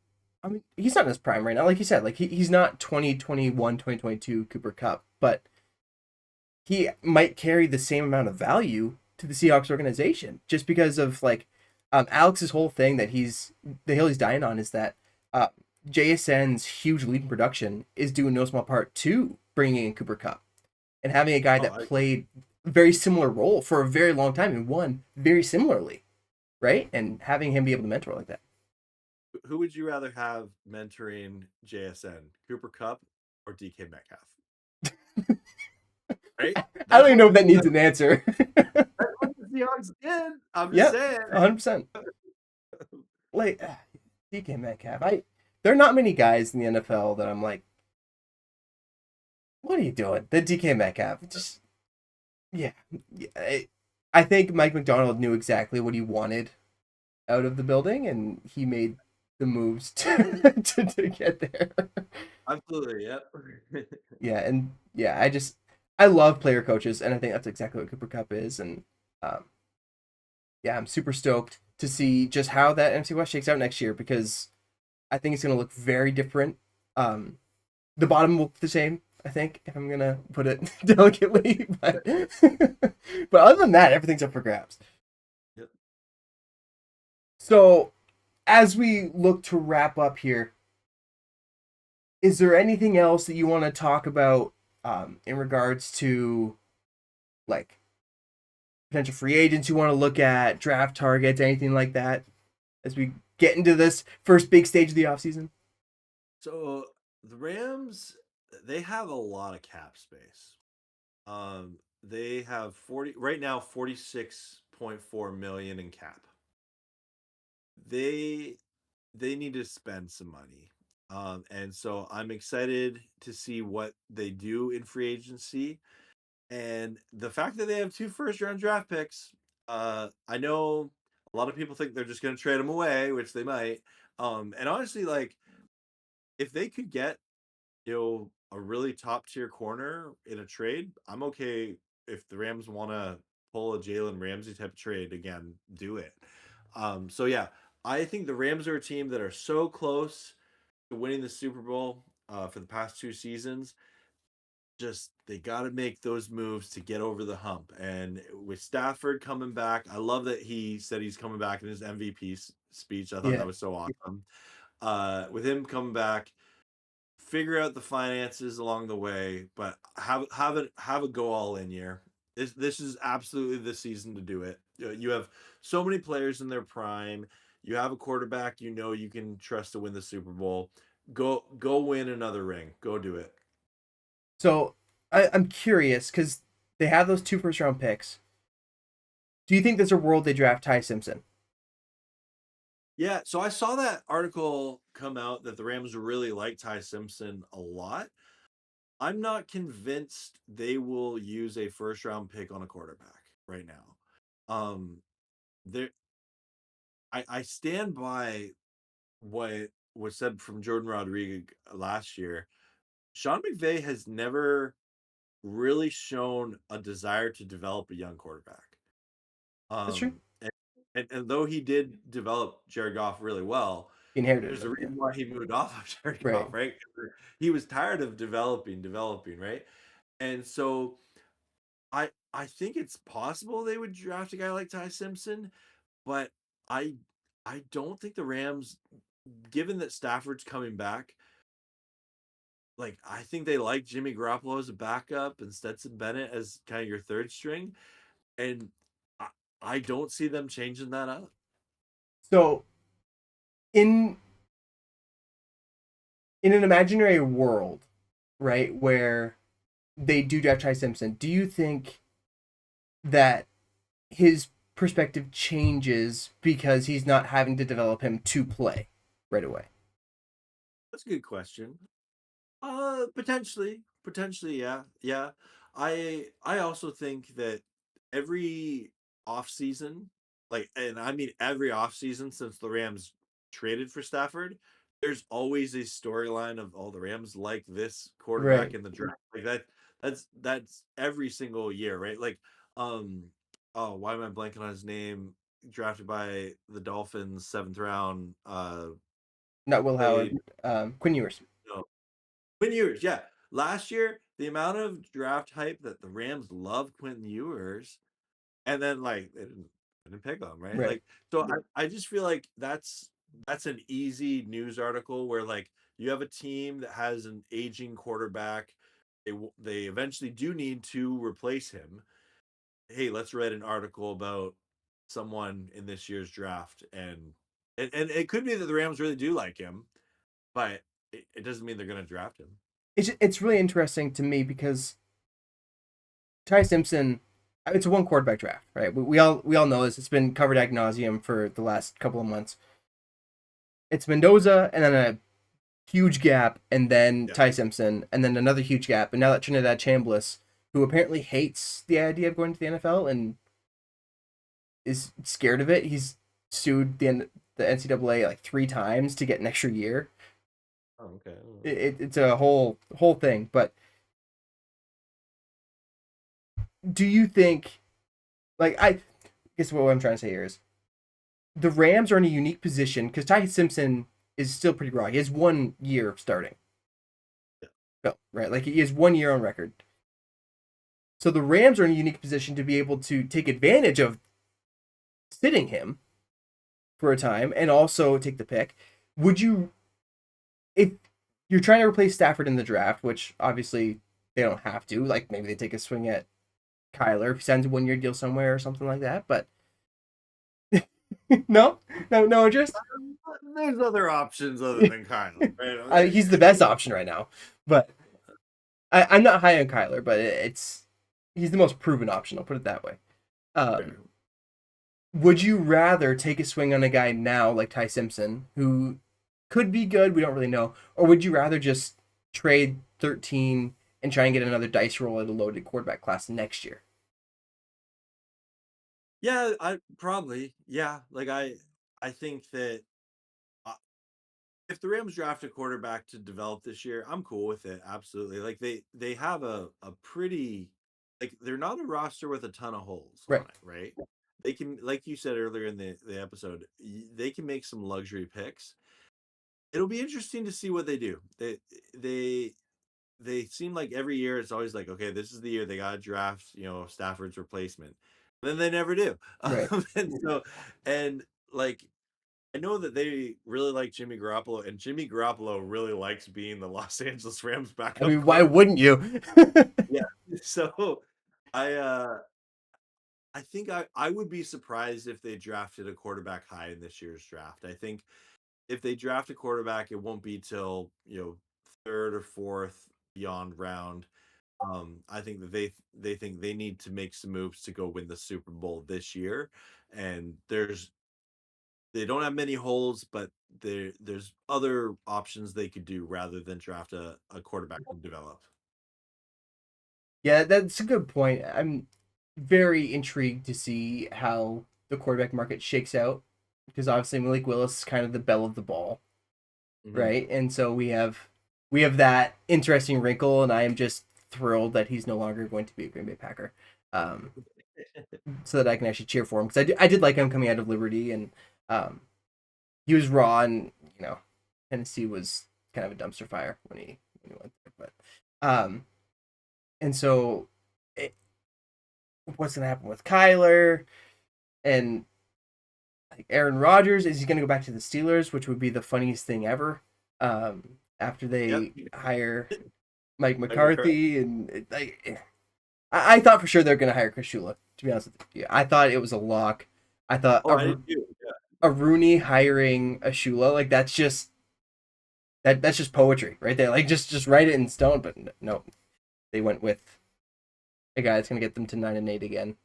I mean, he's not in his prime right now. Like you said, like he's not 2021, 2022 Cooper Cup, but he might carry the same amount of value to the Seahawks organization just because of like Alex's whole thing that the hill he's dying on is that uh, JSN's huge lead in production is due in no small part to bringing in Cooper Cup and having a guy Oh, that played a very similar role for a very long time and won very similarly, right? And having him be able to mentor like that. who would you rather have mentoring JSN, Cooper Cup or DK Metcalf? Right? I don't That's even what know if that needs an answer. that's what the Seahawks did. I'm just Yep, saying. 100%. Like DK Metcalf, there are not many guys in the NFL that I'm like, what are you doing? The DK Metcalf, just yeah. I think Mike McDonald knew exactly what he wanted out of the building, and he made the moves to get there. Absolutely, yep. Yeah, and yeah, I love player coaches, and I think that's exactly what Cooper Cup is, and um, yeah, I'm super stoked to see just how that NFC West shakes out next year because I think it's going to look very different. Um, the bottom will look the same, I think, if I'm gonna put it delicately. But other than that, everything's up for grabs. Yep. So as we look to wrap up here, is there anything else that you want to talk about in regards to like potential free agents you want to look at, draft targets, anything like that, as we get into this first big stage of the offseason? So the Rams, they have a lot of cap space. They have 40 right now, 46.4 million in cap. They they need to spend some money. And so I'm excited to see what they do in free agency. And the fact that they have two first round draft picks, I know a lot of people think they're just going to trade them away, which they might. And honestly, like if they could get a really top tier corner in a trade, I'm okay if the Rams want to pull a Jalen Ramsey type of trade again, do it. So yeah, I think the Rams are a team that are so close to winning the Super Bowl for the past two seasons. Just they got to make those moves to get over the hump. And with Stafford coming back, I love that he said he's coming back in his MVP speech. I thought Yeah. that was so awesome. With him coming back, figure out the finances along the way, but have a go all in year. This is absolutely the season to do it. You have so many players in their prime. You have a quarterback you can trust to win the Super Bowl. Go win another ring. Go do it. So I'm curious because they have those two first round picks. Do you think there's a world they draft Ty Simpson? Yeah, so I saw that article come out that the Rams really like Ty Simpson a lot. I'm not convinced they will use a first round pick on a quarterback right now. Um, there I stand by what was said from Jordan Rodriguez last year. Sean McVay has never really shown a desire to develop a young quarterback. That's true. And though he did develop Jared Goff really well, He inherited there's a him. Yeah. reason why he moved off of Jared Right. Goff, right? He was tired of developing, right? And so I think it's possible they would draft a guy like Ty Simpson, but I I don't think the Rams given that Stafford's coming back, like I think they like Jimmy Garoppolo as a backup and Stetson Bennett as kind of your third string, and I, I don't see them changing that up. So in in an imaginary world, right, where they do draft Ty Simpson, do you think that his perspective changes because he's not having to develop him to play right away? That's a good question. Potentially, yeah, yeah. I also think that every off season, like, and I mean every off season since the Rams traded for Stafford, there's always a storyline of all the Rams like this quarterback Right. in the draft. Like that, that's every single year, right? Like, um, oh, why am I blanking on his name? Drafted by the Dolphins, seventh round. Not Will Howard. Played. Quinn Ewers. No, 20 years, yeah. Last year, the amount of draft hype that the Rams loved Quentin Ewers, and then like they didn't pick him, right? Right. Like, so I just feel like that's an easy news article where like you have a team that has an aging quarterback. They eventually do need to replace him. Hey, let's write an article about someone in this year's draft, and it could be that the Rams really do like him, but it doesn't mean they're going to draft him. It's really interesting to me because Ty Simpson, it's a one quarterback draft, right? We all know this. It's been covered ad nauseum for the last couple of months. It's Mendoza and then a huge gap, and then Yeah. Ty Simpson, and then another huge gap, and now that Trinidad Chambliss, who apparently hates the idea of going to the NFL and is scared of it. He's sued the NCAA like 3 times to get an extra year. Oh, okay. It's a whole thing. But do you think, like, I guess what I'm trying to say here is the Rams are in a unique position because Ty Simpson is still pretty raw. He has 1 year of starting. Yeah. No, right? Like he has 1 year on record. So the Rams are in a unique position to be able to take advantage of sitting him for a time and also take the pick. Would you, if you're trying to replace Stafford in the draft, which obviously they don't have to, like maybe they take a swing at Kyler if he signs a 1 year deal somewhere or something like that, but no, no, just There's other options other than Kyle, right? he's the best option right now. But I'm not high on Kyler, but it's he's the most proven option. I'll put it that way. Fair. Um, would you rather take a swing on a guy now like Ty Simpson, who could be good, we don't really know, or would you rather just trade 13 and try and get another dice roll at a loaded quarterback class next year? Yeah, I probably yeah. Like I think that uh, if the Rams draft a quarterback to develop this year, I'm cool with it. Absolutely. Like they have a pretty like they're not a roster with a ton of holes Right. on it, right? They can, like you said earlier in the episode, they can make some luxury picks. It'll be interesting to see what they do. They they seem like every year it's always like, okay, this is the year they got to draft, Stafford's replacement. Then they never do. Right. And like, I know that they really like Jimmy Garoppolo, and Jimmy Garoppolo really likes being the Los Angeles Rams I backup mean, why quarterback. wouldn't you? Yeah. So I, uh, I think I would be surprised if they drafted a quarterback high in this year's draft. I think if they draft a quarterback, it won't be till third or fourth beyond round. I think that they think they need to make some moves to go win the Super Bowl this year, and they don't have many holes, but there's other options they could do rather than draft a quarterback to develop. Yeah, that's a good point. I'm very intrigued to see how the quarterback market shakes out because obviously Malik Willis is kind of the belle of the ball, Hmm. right? And so we have that interesting wrinkle, and I am just thrilled that he's no longer going to be a Green Bay Packer, um, so that I can actually cheer for him because I did like him coming out of Liberty, and um, he was raw, and Tennessee was kind of a dumpster fire when he went there, but and so it, what's gonna happen with Kyler, and Aaron Rodgers, is he going to go back to the Steelers, which would be the funniest thing ever. After Yep. they hire Mike Mike McCarthy. McCarthy, and I thought for sure they're going to hire Chris Shula. To be honest with you, I thought it was a lock. I thought Oh, I did too. Yeah. a Rooney hiring a Shula, like that's just poetry right there. Like just write it in stone. But no, they went with a guy that's going to get them to 9-8 again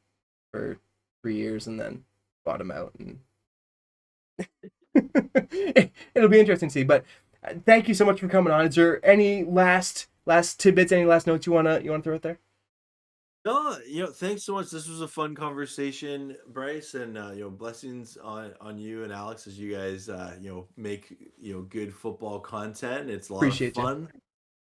for 3 years, and then bought him out. And it'll be interesting to see. But thank you so much for coming on. Is there any last tidbits, any last notes you wanna throw out there? No, thanks so much. This was a fun conversation, Bryce, and blessings on you and Alex as you guys make good football content. It's a lot of Appreciate you. fun.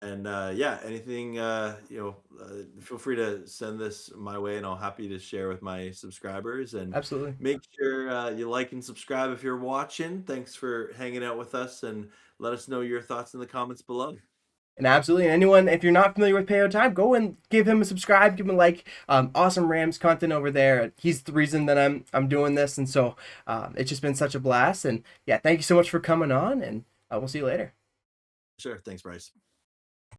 And yeah, anything feel free to send this my way, and I'll happy to share with my subscribers. And Absolutely. make sure you like and subscribe if you're watching. Thanks for hanging out with us, and let us know your thoughts in the comments below. And absolutely, and anyone, if you're not familiar with Payo Time, go and give him a subscribe, give him a like. Awesome Rams content over there. He's the reason that I'm doing this, and so it's just been such a blast. And yeah, thank you so much for coming on, and we'll see you later. Sure. Thanks, Bryce.